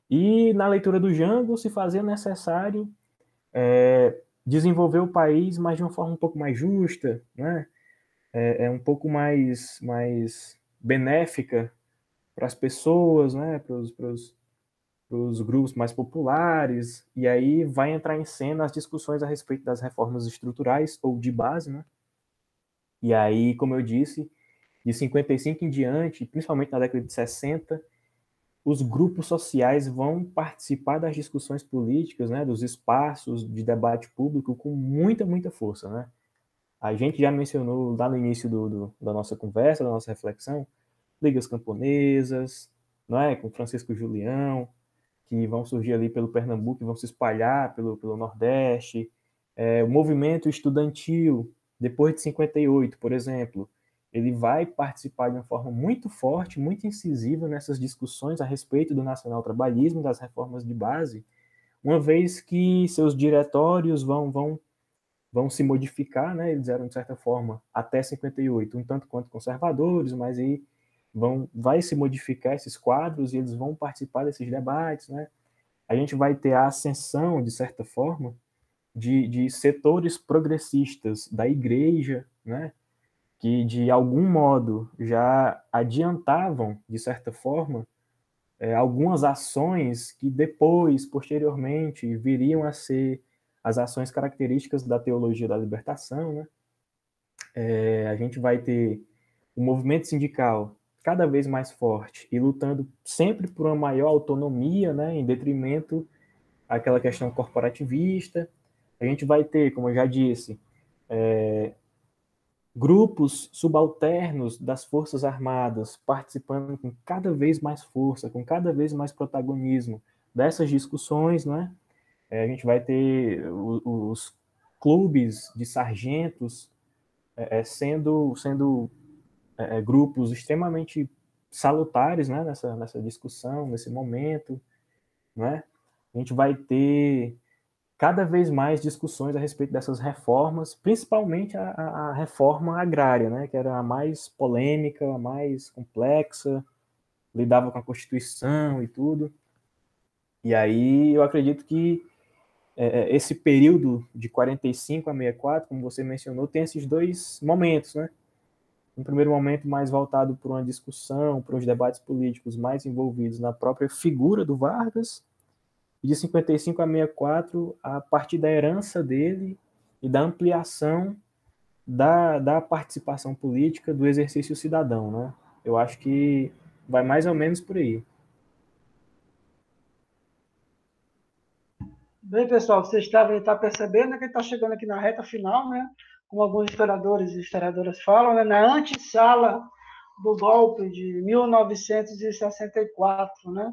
e na leitura do Jango se fazia necessário desenvolver o país, mas de uma forma um pouco mais justa, né? Um pouco mais benéfica para as pessoas, né? Para os grupos mais populares, e aí vai entrar em cena as discussões a respeito das reformas estruturais ou de base, né? E aí, como eu disse, de 55 em diante, principalmente na década de 60, os grupos sociais vão participar das discussões políticas, né, dos espaços de debate público com muita força, né? A gente já mencionou lá no início da nossa conversa, da nossa reflexão, ligas camponesas, não é, com Francisco Julião, que vão surgir ali pelo Pernambuco e vão se espalhar pelo Nordeste. O movimento estudantil, depois de 58, por exemplo, ele vai participar de uma forma muito forte, muito incisiva nessas discussões a respeito do nacional-trabalhismo, das reformas de base, uma vez que seus diretórios vão se modificar, né? Eles eram, de certa forma, até 58, um tanto quanto conservadores, mas aí vai se modificar esses quadros e eles vão participar desses debates, né? A gente vai ter a ascensão, de certa forma, de setores progressistas da igreja, né? Que, de algum modo, já adiantavam, de certa forma, algumas ações que depois, posteriormente, viriam a ser as ações características da teologia da libertação, né? A gente vai ter o movimento sindical cada vez mais forte e lutando sempre por uma maior autonomia, né, em detrimento àquela questão corporativista. A gente vai ter, como eu já disse, grupos subalternos das Forças Armadas participando com cada vez mais força, com cada vez mais protagonismo dessas discussões, né? A gente vai ter os clubes de sargentos sendo grupos extremamente salutares, né, nessa discussão, nesse momento, né? A gente vai ter cada vez mais discussões a respeito dessas reformas, principalmente a reforma agrária, né, que era a mais polêmica, a mais complexa, lidava com a Constituição e tudo. E aí eu acredito que esse período de 45 a 64, como você mencionou, tem esses dois momentos, né? Um primeiro momento mais voltado para uma discussão, para os debates políticos mais envolvidos na própria figura do Vargas, e de 55 a 64, a partir da herança dele e da ampliação da participação política, do exercício cidadão, né? Eu acho que vai mais ou menos por aí. Bem, pessoal, vocês devem estar percebendo, né, que está chegando aqui na reta final, né? Como alguns historiadores e historiadoras falam, né, na antessala do golpe de 1964, né?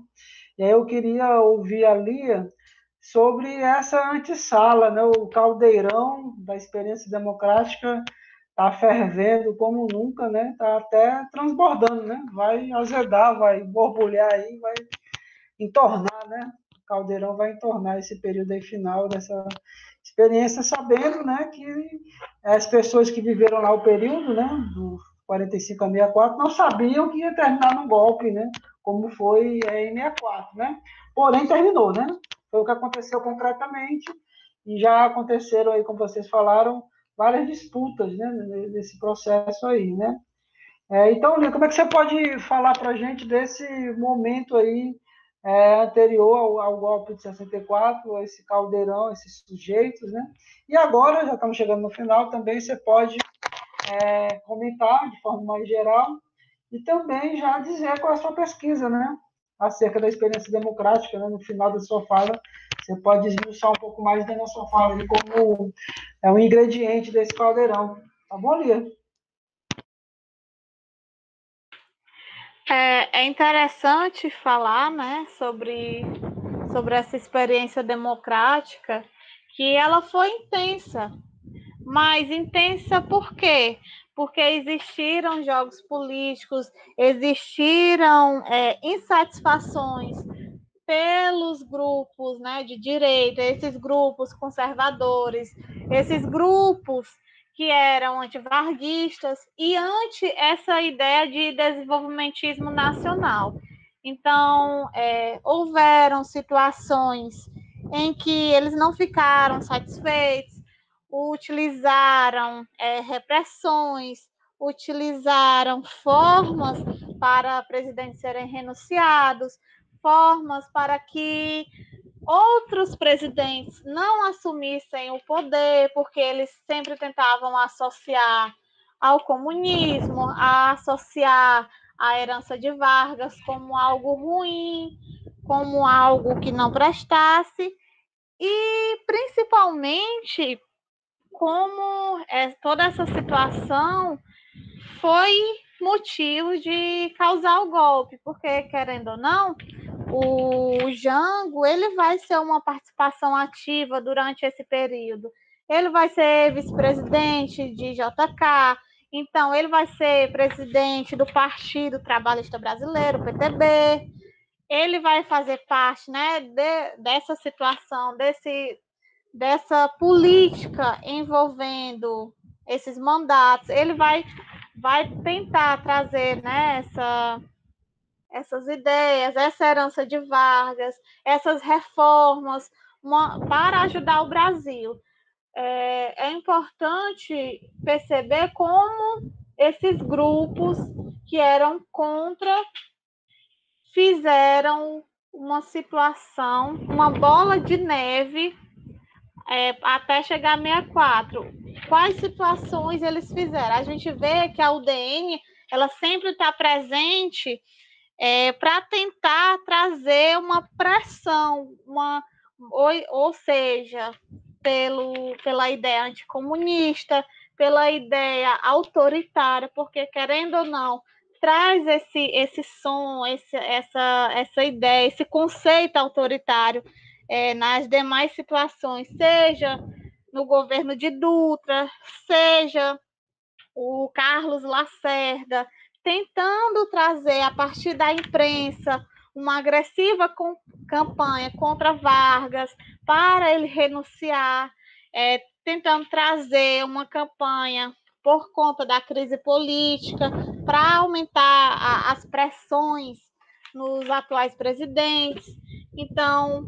E aí eu queria ouvir a Lia sobre essa antessala, né? O caldeirão da experiência democrática está fervendo como nunca, né? Está até transbordando, né? Vai azedar, vai borbulhar aí, vai entornar, né? O caldeirão vai entornar esse período aí final dessa experiência, sabendo, né, que as pessoas que viveram lá o período, né, do 45 a 64, não sabiam que ia terminar no golpe, né, como foi em 64, né? Porém, terminou, né? Foi o que aconteceu concretamente e já aconteceram aí, como vocês falaram, várias disputas, né, nesse processo aí, né? Então, Lívia, como é que você pode falar para a gente desse momento aí anterior ao golpe de 64, esse caldeirão, esses sujeitos, né? E agora, já estamos chegando no final, também você pode comentar de forma mais geral e também já dizer qual é a sua pesquisa, né? Acerca da experiência democrática, né? No final da sua fala, você pode desmiuçar um pouco mais da sua fala, de como é um ingrediente desse caldeirão. Tá bom, Lia? É interessante falar, né, sobre essa experiência democrática, que ela foi intensa. Mas intensa por quê? Porque existiram jogos políticos, existiram insatisfações pelos grupos, né, de direita, esses grupos conservadores, esses grupos que eram antivarguistas e anti essa ideia de desenvolvimentismo nacional. Então, houveram situações em que eles não ficaram satisfeitos, utilizaram repressões, utilizaram formas para presidentes serem renunciados, formas para que outros presidentes não assumissem o poder, porque eles sempre tentavam associar ao comunismo, a associar a herança de Vargas como algo ruim, como algo que não prestasse, e principalmente como toda essa situação foi motivo de causar o golpe, porque, querendo ou não, o Jango, ele vai ser uma participação ativa durante esse período. Ele vai ser vice-presidente de JK, então ele vai ser presidente do Partido Trabalhista Brasileiro, PTB. Ele vai fazer parte, né, dessa situação, dessa política envolvendo esses mandatos. Ele vai tentar trazer, né, essas ideias, essa herança de Vargas, essas reformas para ajudar o Brasil. É importante perceber como esses grupos que eram contra fizeram uma situação, uma bola de neve até chegar a 64. Quais situações eles fizeram? A gente vê que a UDN ela sempre está presente para tentar trazer uma pressão, ou seja, pela ideia anticomunista, pela ideia autoritária, porque, querendo ou não, traz esse som, essa ideia, esse conceito autoritário nas demais situações, seja no governo de Dutra, seja o Carlos Lacerda, tentando trazer, a partir da imprensa, uma agressiva campanha contra Vargas, para ele renunciar, tentando trazer uma campanha por conta da crise política, para aumentar as pressões nos atuais presidentes. Então,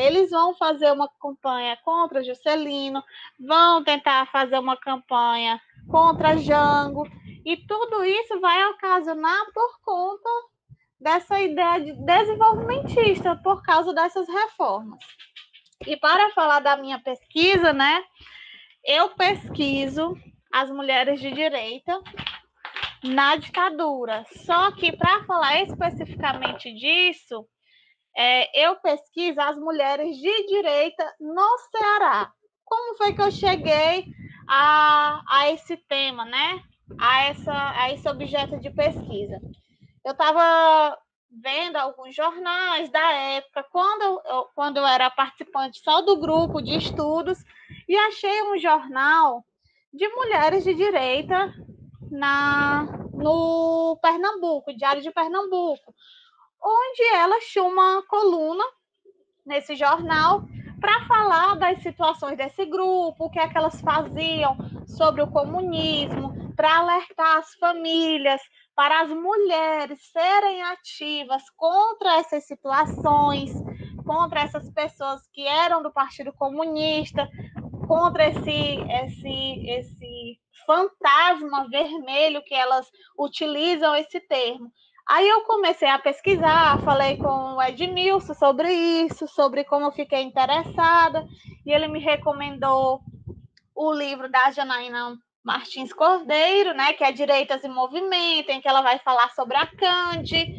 eles vão fazer uma campanha contra Juscelino, vão tentar fazer uma campanha contra Jango, e tudo isso vai ocasionar por conta dessa ideia de desenvolvimentista, por causa dessas reformas. E para falar da minha pesquisa, né, eu pesquiso as mulheres de direita na ditadura. Só que para falar especificamente disso, eu pesquiso as mulheres de direita no Ceará. Como foi que eu cheguei a esse tema, né? A esse objeto de pesquisa? Eu estava vendo alguns jornais da época, quando eu era participante só do grupo de estudos, e achei um jornal de mulheres de direita no Pernambuco, Diário de Pernambuco, onde elas tinham uma coluna nesse jornal para falar das situações desse grupo, o que é que elas faziam sobre o comunismo, para alertar as famílias, para as mulheres serem ativas contra essas situações, contra essas pessoas que eram do Partido Comunista, contra esse fantasma vermelho que elas utilizam esse termo. Aí eu comecei a pesquisar, falei com o Edmilson sobre isso, sobre como eu fiquei interessada, e ele me recomendou o livro da Janaína Martins Cordeiro, né, que é Direitas em Movimento, em que ela vai falar sobre a Cande,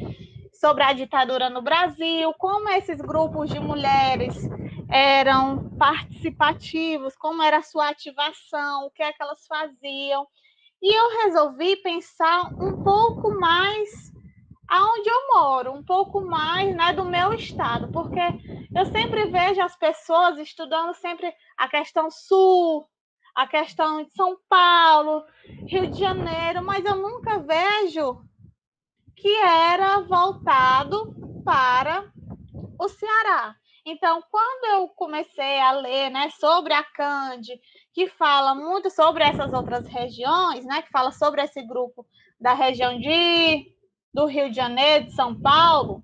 sobre a ditadura no Brasil, como esses grupos de mulheres eram participativos, como era a sua ativação, o que é que elas faziam. E eu resolvi pensar um pouco mais aonde eu moro, um pouco mais, né, do meu estado, porque eu sempre vejo as pessoas estudando sempre a questão sul, a questão de São Paulo, Rio de Janeiro, mas eu nunca vejo que era voltado para o Ceará. Então, quando eu comecei a ler, né, sobre a Cande, que fala muito sobre essas outras regiões, né, que fala sobre esse grupo da região do Rio de Janeiro, de São Paulo,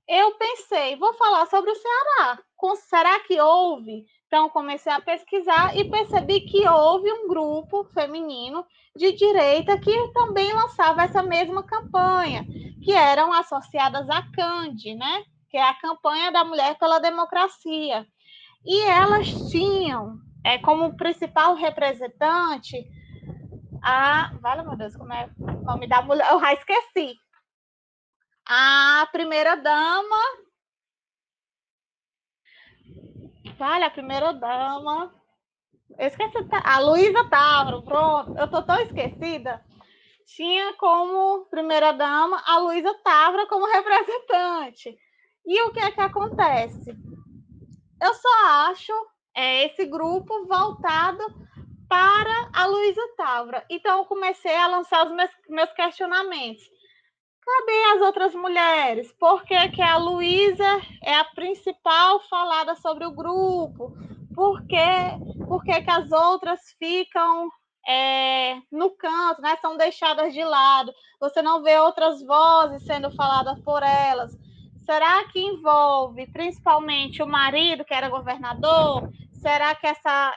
eu pensei, vou falar sobre o Ceará. Será que houve? Então, comecei a pesquisar e percebi que houve um grupo feminino de direita que também lançava essa mesma campanha, que eram associadas à Cande, né? Que é a campanha da mulher pela democracia. E elas tinham como principal representante vale, meu Deus, como é o nome da mulher? Eu já esqueci. A primeira-dama. Vale, a primeira-dama. Eu esqueci. A Luísa Távora, pronto. Eu tô tão esquecida. Tinha como primeira-dama a Luísa Távora como representante. E o que é que acontece? Eu só acho esse grupo voltado para a Luísa Távora. Então, eu comecei a lançar os meus questionamentos. Cadê as outras mulheres? Por que, que a Luísa é a principal falada sobre o grupo? Por que, que as outras ficam no canto, né? São deixadas de lado? Você não vê outras vozes sendo faladas por elas? Será que envolve principalmente o marido, que era governador? Será que essa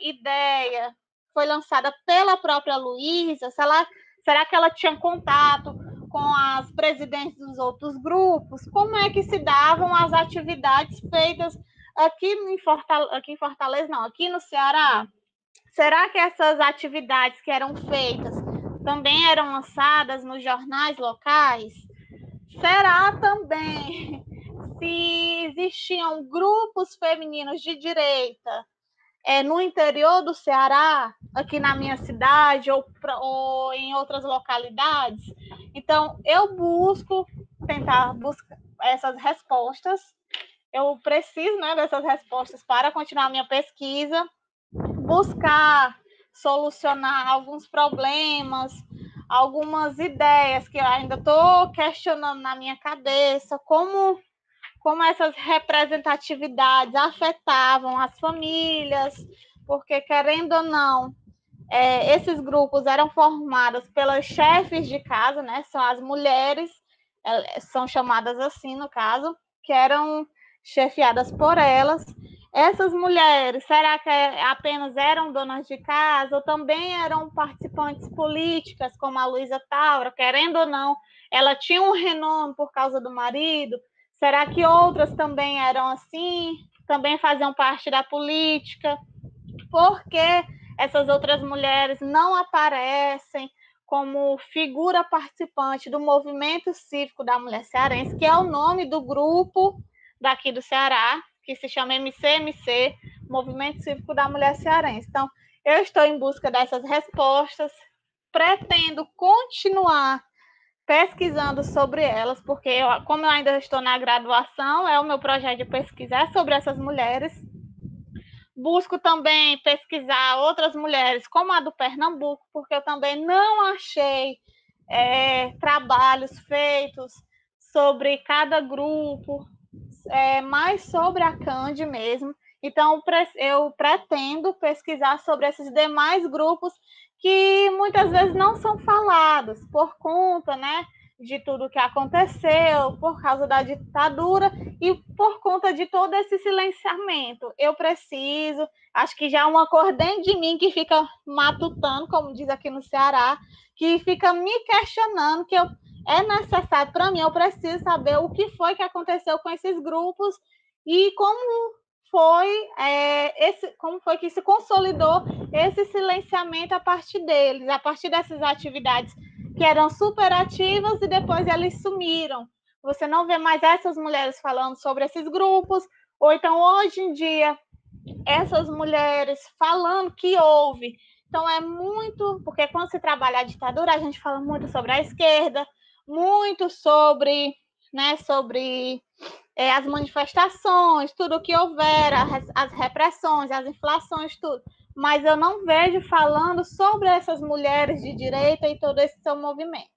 ideia foi lançada pela própria Luísa? Será que ela tinha contato com as presidentes dos outros grupos? Como é que se davam as atividades feitas aqui em Fortaleza, não, aqui no Ceará? Será que essas atividades que eram feitas também eram lançadas nos jornais locais? Será também se existiam grupos femininos de direita no interior do Ceará, aqui na minha cidade ou em outras localidades? Então, eu tentar buscar essas respostas. Eu preciso, né, dessas respostas para continuar a minha pesquisa, buscar solucionar alguns problemas, algumas ideias que eu ainda estou questionando na minha cabeça, como essas representatividades afetavam as famílias, porque, querendo ou não, esses grupos eram formados pelas chefes de casa, né? São as mulheres, são chamadas assim no caso, que eram chefiadas por elas. Essas mulheres, será que apenas eram donas de casa ou também eram participantes políticas, como a Luísa Távora, querendo ou não, ela tinha um renome por causa do marido? Será que outras também eram assim? Também faziam parte da política? Por que essas outras mulheres não aparecem como figura participante do movimento cívico da mulher cearense, que é o nome do grupo daqui do Ceará, que se chama MCMC, Movimento Cívico da Mulher Cearense? Então, eu estou em busca dessas respostas, pretendo continuar pesquisando sobre elas, porque como eu ainda estou na graduação, o meu projeto de pesquisa sobre essas mulheres. Busco também pesquisar outras mulheres, como a do Pernambuco, porque eu também não achei trabalhos feitos sobre cada grupo, mais sobre a Cande mesmo. Então, eu pretendo pesquisar sobre esses demais grupos que muitas vezes não são falados por conta, né, de tudo que aconteceu, por causa da ditadura e por conta de todo esse silenciamento. Eu preciso, acho que já é uma cor dentro de mim que fica matutando, como diz aqui no Ceará, que fica me questionando, que é necessário para mim, eu preciso saber o que foi que aconteceu com esses grupos e como foi que se consolidou esse silenciamento a partir deles, a partir dessas atividades que eram super ativas e depois eles sumiram. Você não vê mais essas mulheres falando sobre esses grupos, ou então hoje em dia essas mulheres falando que houve. Então é muito, porque quando se trabalha a ditadura, a gente fala muito sobre a esquerda, muito sobre, né, sobre as manifestações, tudo o que houver, as repressões, as inflações, tudo. Mas eu não vejo falando sobre essas mulheres de direita e todo esse seu movimento.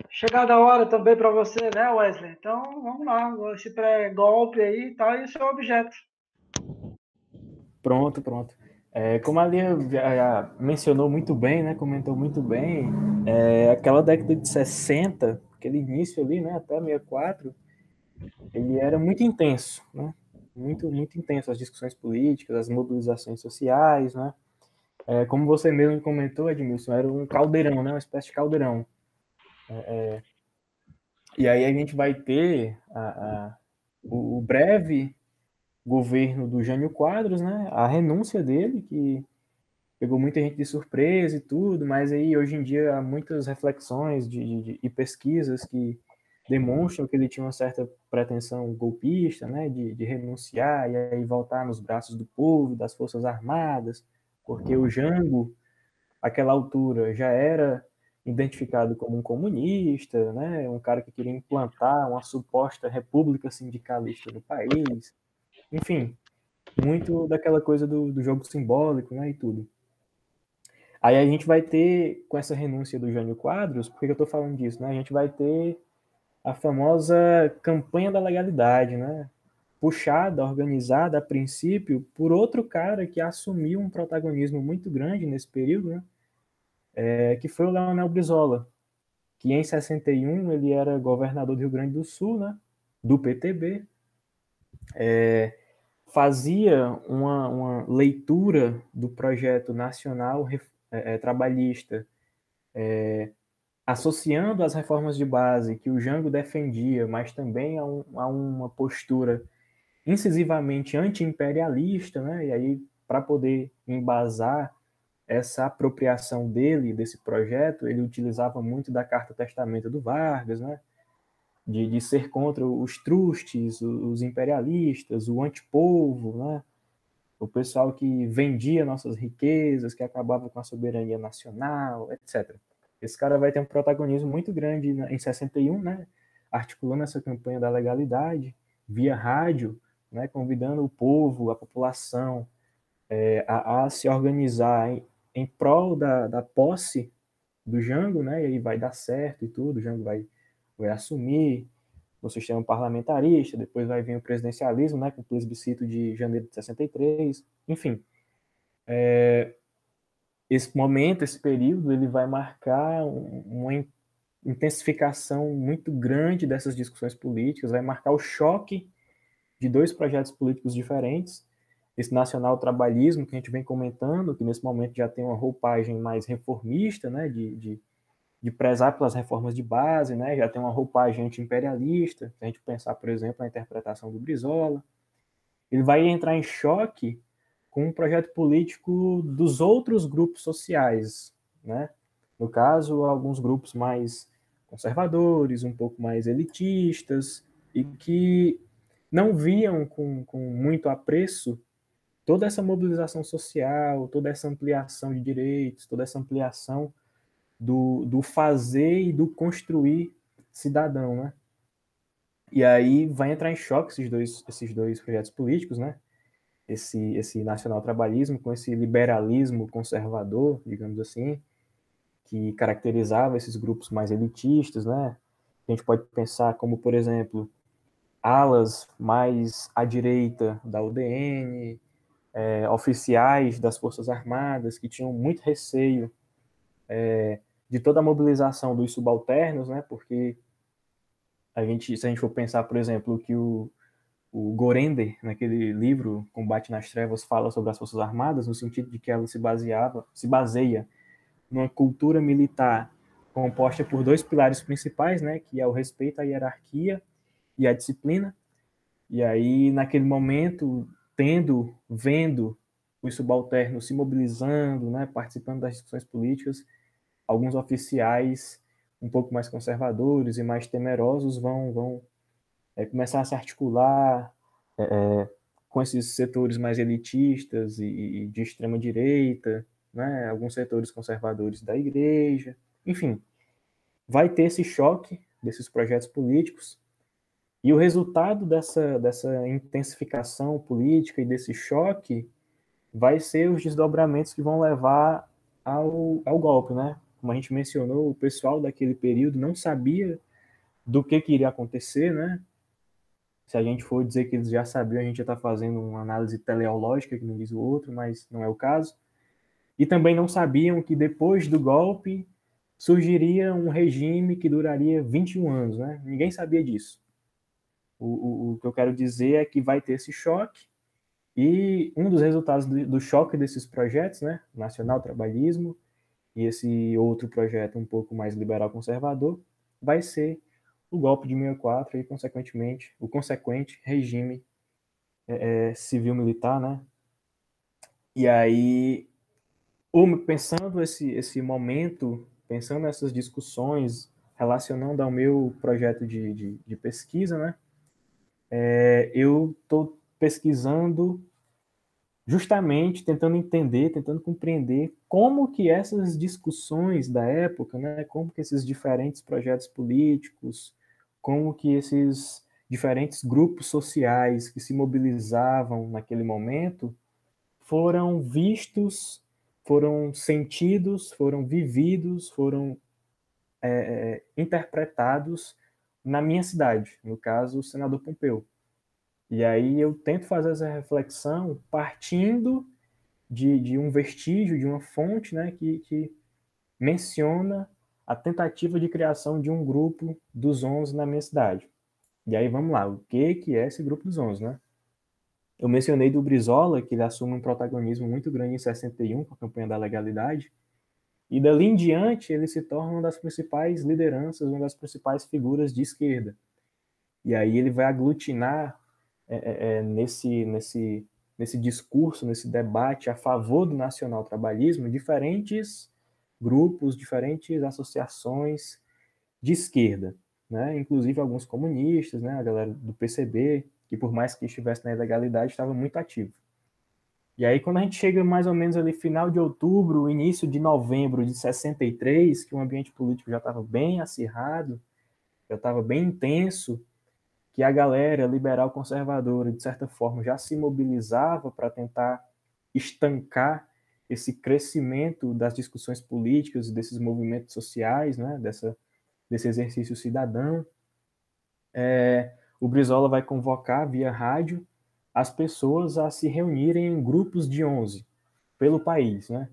Chegada a hora também para você, né, Wesley? Então, vamos lá, esse pré-golpe aí e tal, e o seu objeto. Pronto, pronto. Como a Lia já mencionou muito bem, né, comentou muito bem, aquela década de 60, aquele início ali, né, até 64, ele era muito intenso, né? Muito, muito intenso, as discussões políticas, as mobilizações sociais, né? Como você mesmo comentou, Edmilson, era um caldeirão, né? Uma espécie de caldeirão. E aí a gente vai ter o breve governo do Jânio Quadros, né? A renúncia dele, que pegou muita gente de surpresa e tudo, mas aí hoje em dia há muitas reflexões e pesquisas que demonstram que ele tinha uma certa pretensão golpista, né, de renunciar e aí voltar nos braços do povo, das Forças Armadas, porque o Jango, àquela altura, já era identificado como um comunista, né, um cara que queria implantar uma suposta república sindicalista no país, enfim, muito daquela coisa do jogo simbólico, né, e tudo. Aí a gente vai ter, com essa renúncia do Jânio Quadros, por que eu estou falando disso, né, a gente vai ter a famosa campanha da legalidade, né, puxada, organizada a princípio por outro cara que assumiu um protagonismo muito grande nesse período, né, que foi o Leonel Brizola, que em 61 ele era governador do Rio Grande do Sul, né, do PTB, fazia uma leitura do projeto nacional trabalhista, associando as reformas de base que o Jango defendia, mas também a uma postura incisivamente anti-imperialista, né, e aí para poder embasar essa apropriação dele, desse projeto, ele utilizava muito da Carta Testamento do Vargas, né, de ser contra os trustes, os imperialistas, o antipovo, né, o pessoal que vendia nossas riquezas, que acabava com a soberania nacional, etc. Esse cara vai ter um protagonismo muito grande em 61, né, articulando essa campanha da legalidade via rádio, né, convidando o povo, a população, a se organizar em prol da posse do Jango, né, e aí vai dar certo e tudo, o Jango vai assumir no sistema parlamentarista, depois vai vir o presidencialismo, né, com o plebiscito de janeiro de 63, enfim. Esse momento, esse período, ele vai marcar uma intensificação muito grande dessas discussões políticas, vai marcar o choque de dois projetos políticos diferentes, esse nacional trabalhismo que a gente vem comentando, que nesse momento já tem uma roupagem mais reformista, né, de prezar pelas reformas de base, né, já tem uma roupagem anti-imperialista, se a gente pensar, por exemplo, na interpretação do Brizola. Ele vai entrar em choque com um projeto político dos outros grupos sociais, né? No caso, alguns grupos mais conservadores, um pouco mais elitistas, e que não viam com muito apreço toda essa mobilização social, toda essa ampliação de direitos, toda essa ampliação do fazer e do construir cidadão, né? E aí vai entrar em choque esses dois projetos políticos, né? Esse nacional trabalhismo com esse liberalismo conservador, digamos assim, que caracterizava esses grupos mais elitistas, né? A gente pode pensar como, por exemplo, alas mais à direita da UDN, oficiais das Forças Armadas que tinham muito receio de toda a mobilização dos subalternos, né? Porque se a gente for pensar, por exemplo, que o Gorender, naquele livro Combate nas Trevas, fala sobre as Forças Armadas, no sentido de que ela se baseia numa cultura militar composta por dois pilares principais, né, que é o respeito à hierarquia e a disciplina. E aí, naquele momento, vendo os subalternos se mobilizando, né, participando das discussões políticas, alguns oficiais um pouco mais conservadores e mais temerosos vão começar a se articular com esses setores mais elitistas e de extrema direita, né, alguns setores conservadores da igreja, enfim, vai ter esse choque desses projetos políticos e o resultado dessa intensificação política e desse choque vai ser os desdobramentos que vão levar ao golpe, né? Como a gente mencionou, o pessoal daquele período não sabia do que iria acontecer, né? Se a gente for dizer que eles já sabiam, a gente já está fazendo uma análise teleológica, que não diz o outro, mas não é o caso. E também não sabiam que depois do golpe surgiria um regime que duraria 21 anos, né? Ninguém sabia disso. O que eu quero dizer é que vai ter esse choque, e um dos resultados do choque desses projetos, né, nacional trabalhismo, e esse outro projeto um pouco mais liberal conservador, vai ser o golpe de 64 e, consequentemente, o consequente regime civil-militar, né? E aí, pensando esse momento, pensando nessas discussões, relacionando ao meu projeto de pesquisa, né? Eu estou pesquisando justamente tentando entender, tentando compreender como que essas discussões da época, né, como que esses diferentes projetos políticos, como que esses diferentes grupos sociais que se mobilizavam naquele momento foram vistos, foram sentidos, foram vividos, foram interpretados na minha cidade, no caso, o senador Pompeu. E aí eu tento fazer essa reflexão partindo de um vestígio, de uma fonte, né, que menciona a tentativa de criação de um grupo dos 11 na minha cidade. E aí vamos lá, o que é esse grupo dos 11, né? Eu mencionei do Brizola, que ele assume um protagonismo muito grande em 61, com a campanha da legalidade, e dali em diante ele se torna uma das principais lideranças, uma das principais figuras de esquerda. E aí ele vai aglutinar nesse discurso, nesse debate a favor do nacional-trabalhismo, diferentes grupos, diferentes associações de esquerda, né? Inclusive alguns comunistas, né? A galera do PCB, que por mais que estivesse na ilegalidade, estava muito ativo. E aí, quando a gente chega mais ou menos ali final de outubro, início de novembro de 63, que o ambiente político já estava bem acirrado, já estava bem intenso, que a galera liberal conservadora, de certa forma, já se mobilizava para tentar estancar esse crescimento das discussões políticas e desses movimentos sociais, né, desse exercício cidadão. O Brizola vai convocar via rádio as pessoas a se reunirem em grupos de 11 pelo país, né?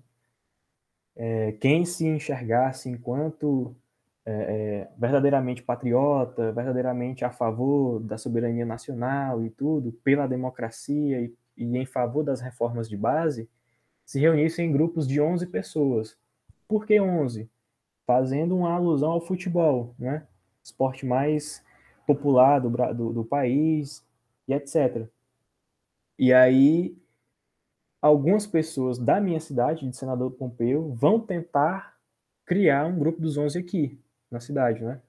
Quem se enxergasse enquanto verdadeiramente patriota, verdadeiramente a favor da soberania nacional e tudo, pela democracia e em favor das reformas de base, se reunissem em grupos de 11 pessoas. Por que 11? Fazendo uma alusão ao futebol, né? Esporte mais popular do país e etc. E aí, algumas pessoas da minha cidade, de Senador Pompeu, vão tentar criar um grupo dos 11 aqui, na cidade, né?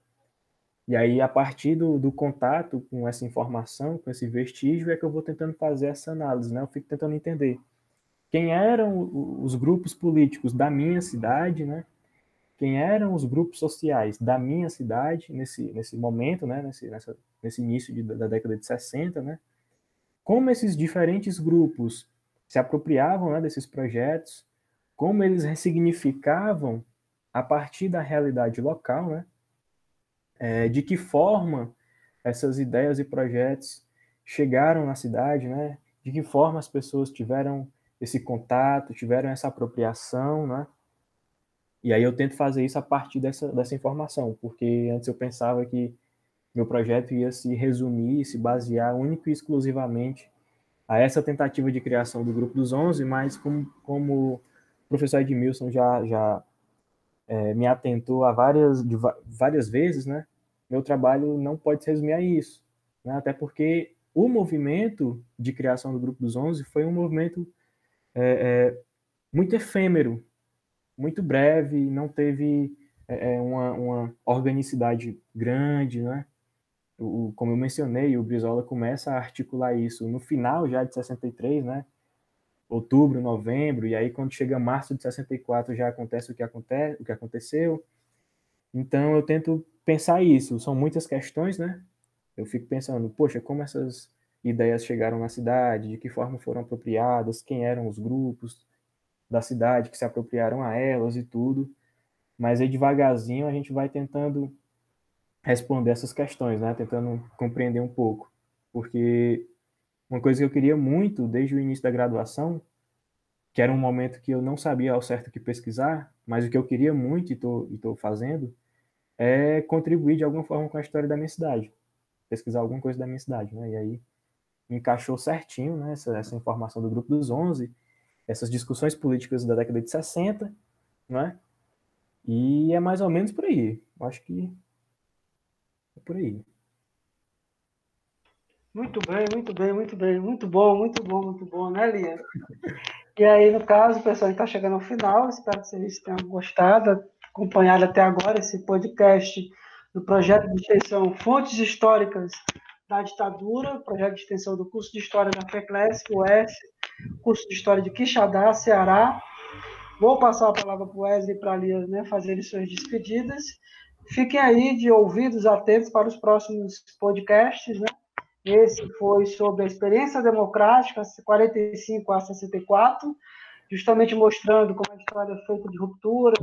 E aí, a partir do contato com essa informação, com esse vestígio, é que eu vou tentando fazer essa análise, né? Eu fico tentando entender quem eram os grupos políticos da minha cidade, né? Quem eram os grupos sociais da minha cidade nesse momento, né? Nesse início da década de 60, né? Como esses diferentes grupos se apropriavam, né, desses projetos, como eles ressignificavam a partir da realidade local, né? De que forma essas ideias e projetos chegaram na cidade, né? De que forma as pessoas tiveram esse contato, tiveram essa apropriação, né? E aí eu tento fazer isso a partir dessa informação, porque antes eu pensava que meu projeto ia se resumir, se basear único e exclusivamente a essa tentativa de criação do Grupo dos 11, mas como o professor Edmilson já me atentou a várias vezes, né? Meu trabalho não pode se resumir a isso, né? Até porque o movimento de criação do Grupo dos 11 foi um movimento muito efêmero, muito breve, não teve uma organicidade grande, né? Como eu mencionei, o Brizola começa a articular isso no final já de 63, né? Outubro, novembro, e aí quando chega março de 64 já acontece o que aconteceu. Então eu tento pensar isso, são muitas questões, né? Eu fico pensando, poxa, como essas ideias chegaram na cidade, de que forma foram apropriadas, quem eram os grupos da cidade que se apropriaram a elas e tudo. Mas aí devagarzinho a gente vai tentando responder essas questões, né? Tentando compreender um pouco. Porque uma coisa que eu queria muito desde o início da graduação, que era um momento que eu não sabia ao certo o que pesquisar, mas o que eu queria muito e estou fazendo, é contribuir de alguma forma com a história da minha cidade. Pesquisar alguma coisa da minha cidade, né? E aí encaixou certinho, né? Essa informação do Grupo dos 11, essas discussões políticas da década de 60, né? E é mais ou menos por aí. Eu acho que é por aí. Muito bem, muito bem, muito bem. Muito bom, muito bom, muito bom, né, Lia? E aí, no caso, pessoal, a gente está chegando ao final. Espero que vocês tenham gostado, acompanhado até agora esse podcast do projeto de extensão Fontes Históricas da Ditadura, projeto de extensão do curso de História da FECLESC, UES, curso de História de Quixadá, Ceará. Vou passar a palavra para o Wesley e para a Lia, né, fazerem suas despedidas. Fiquem aí de ouvidos atentos para os próximos podcasts, né? Esse foi sobre a experiência democrática, 45 a 64, justamente mostrando como a história é feita de rupturas,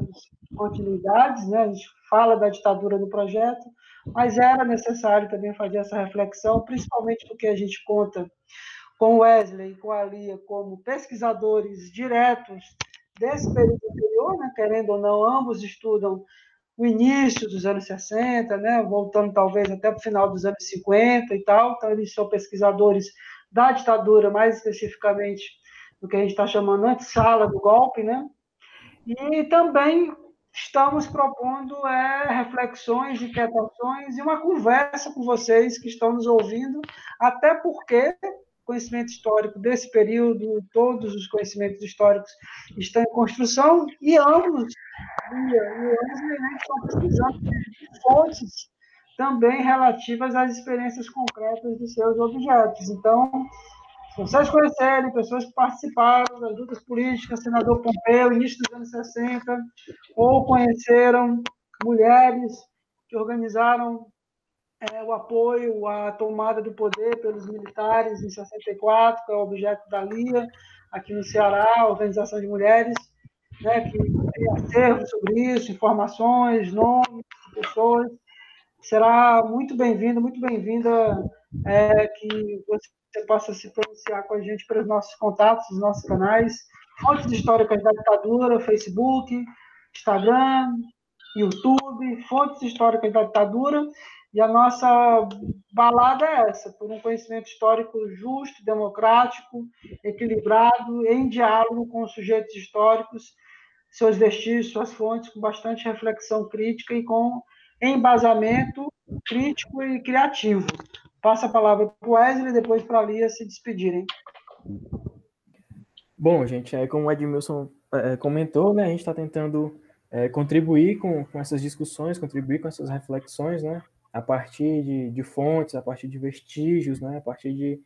continuidades, né? A gente fala da ditadura no projeto, mas era necessário também fazer essa reflexão, principalmente porque a gente conta com o Wesley e com a Lia como pesquisadores diretos desse período anterior, né? Querendo ou não, ambos estudam o início dos anos 60, né? Voltando talvez até para o final dos anos 50 e tal, então eles são pesquisadores da ditadura, mais especificamente do que a gente está chamando antessala do golpe, né? E também estamos propondo reflexões, inquietações e uma conversa com vocês que estão nos ouvindo, até porque conhecimento histórico desse período, todos os conhecimentos históricos estão em construção e ambos, e Wesley, né, estão precisando de fontes também relativas às experiências concretas dos seus objetos. Então, se vocês conhecerem pessoas que participaram das lutas políticas, senador Pompeu, início dos anos 60, ou conheceram mulheres que organizaram o apoio à tomada do poder pelos militares em 64, que é o objeto da LIA, aqui no Ceará, a Organização de Mulheres, né, que tem acervos sobre isso, informações, nomes de pessoas. Será muito bem-vindo, muito bem-vinda que você possa se pronunciar com a gente pelos nossos contatos, os nossos canais, Fontes Históricas da Ditadura, Facebook, Instagram, YouTube, Fontes Históricas da Ditadura, e a nossa balada é essa, por um conhecimento histórico justo, democrático, equilibrado, em diálogo com os sujeitos históricos, seus vestígios, suas fontes, com bastante reflexão crítica e com embasamento crítico e criativo. Passo a palavra para o Wesley e depois para a Lia se despedirem. Bom, gente, como o Edmilson comentou, né, a gente está tentando contribuir com essas discussões, contribuir com essas reflexões, né, a partir de fontes, a partir de vestígios, né, a partir de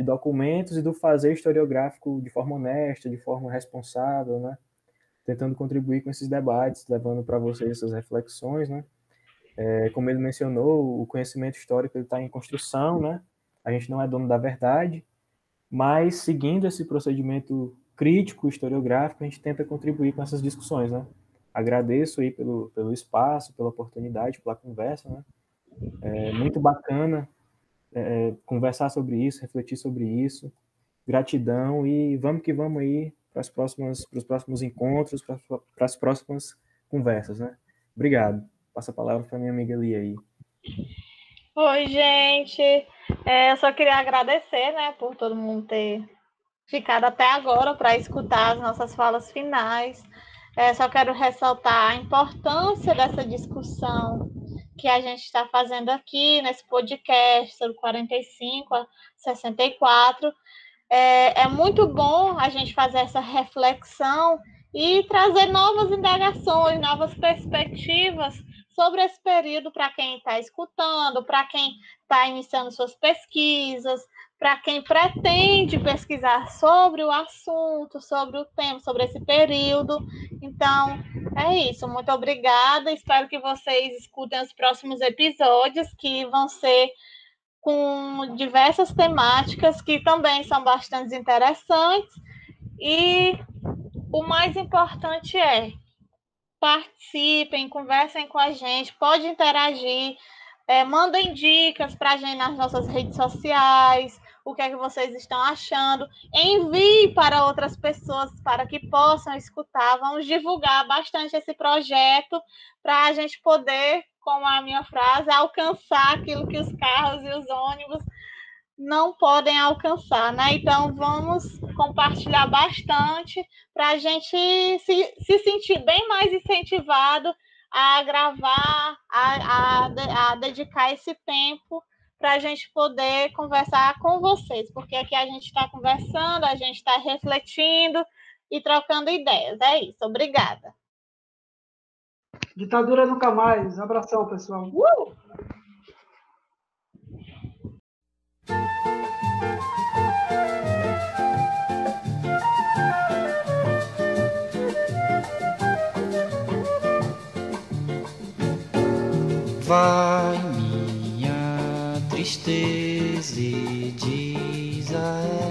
documentos e do fazer historiográfico de forma honesta, de forma responsável, né, tentando contribuir com esses debates, levando para vocês essas reflexões, né. Como ele mencionou, o conhecimento histórico está em construção, né, a gente não é dono da verdade, mas seguindo esse procedimento crítico, historiográfico, a gente tenta contribuir com essas discussões, né. Agradeço aí pelo espaço, pela oportunidade, pela conversa, né. É muito bacana conversar sobre isso, refletir sobre isso. Gratidão e vamos que vamos aí para os próximos encontros, para as próximas conversas, né? Obrigado. Passa a palavra para minha amiga Lia aí. Oi, gente. Eu só queria agradecer, né, por todo mundo ter ficado até agora para escutar as nossas falas finais. Só quero ressaltar a importância dessa discussão que a gente está fazendo aqui nesse podcast sobre 45 a 64. É muito bom a gente fazer essa reflexão e trazer novas indagações, novas perspectivas sobre esse período para quem está escutando, para quem está iniciando suas pesquisas, para quem pretende pesquisar sobre o assunto, sobre o tema, sobre esse período. Então, é isso. Muito obrigada. Espero que vocês escutem os próximos episódios, que vão ser com diversas temáticas que também são bastante interessantes. E o mais importante participem, conversem com a gente, pode interagir, mandem dicas para a gente nas nossas redes sociais, o que é que vocês estão achando, envie para outras pessoas para que possam escutar, vamos divulgar bastante esse projeto para a gente poder, como a minha frase, alcançar aquilo que os carros e os ônibus não podem alcançar, né? Então, vamos compartilhar bastante para a gente se sentir bem mais incentivado a gravar, a dedicar esse tempo para a gente poder conversar com vocês, porque aqui a gente está conversando, a gente está refletindo e trocando ideias. É isso. Obrigada. Ditadura nunca mais. Abração, pessoal. diz a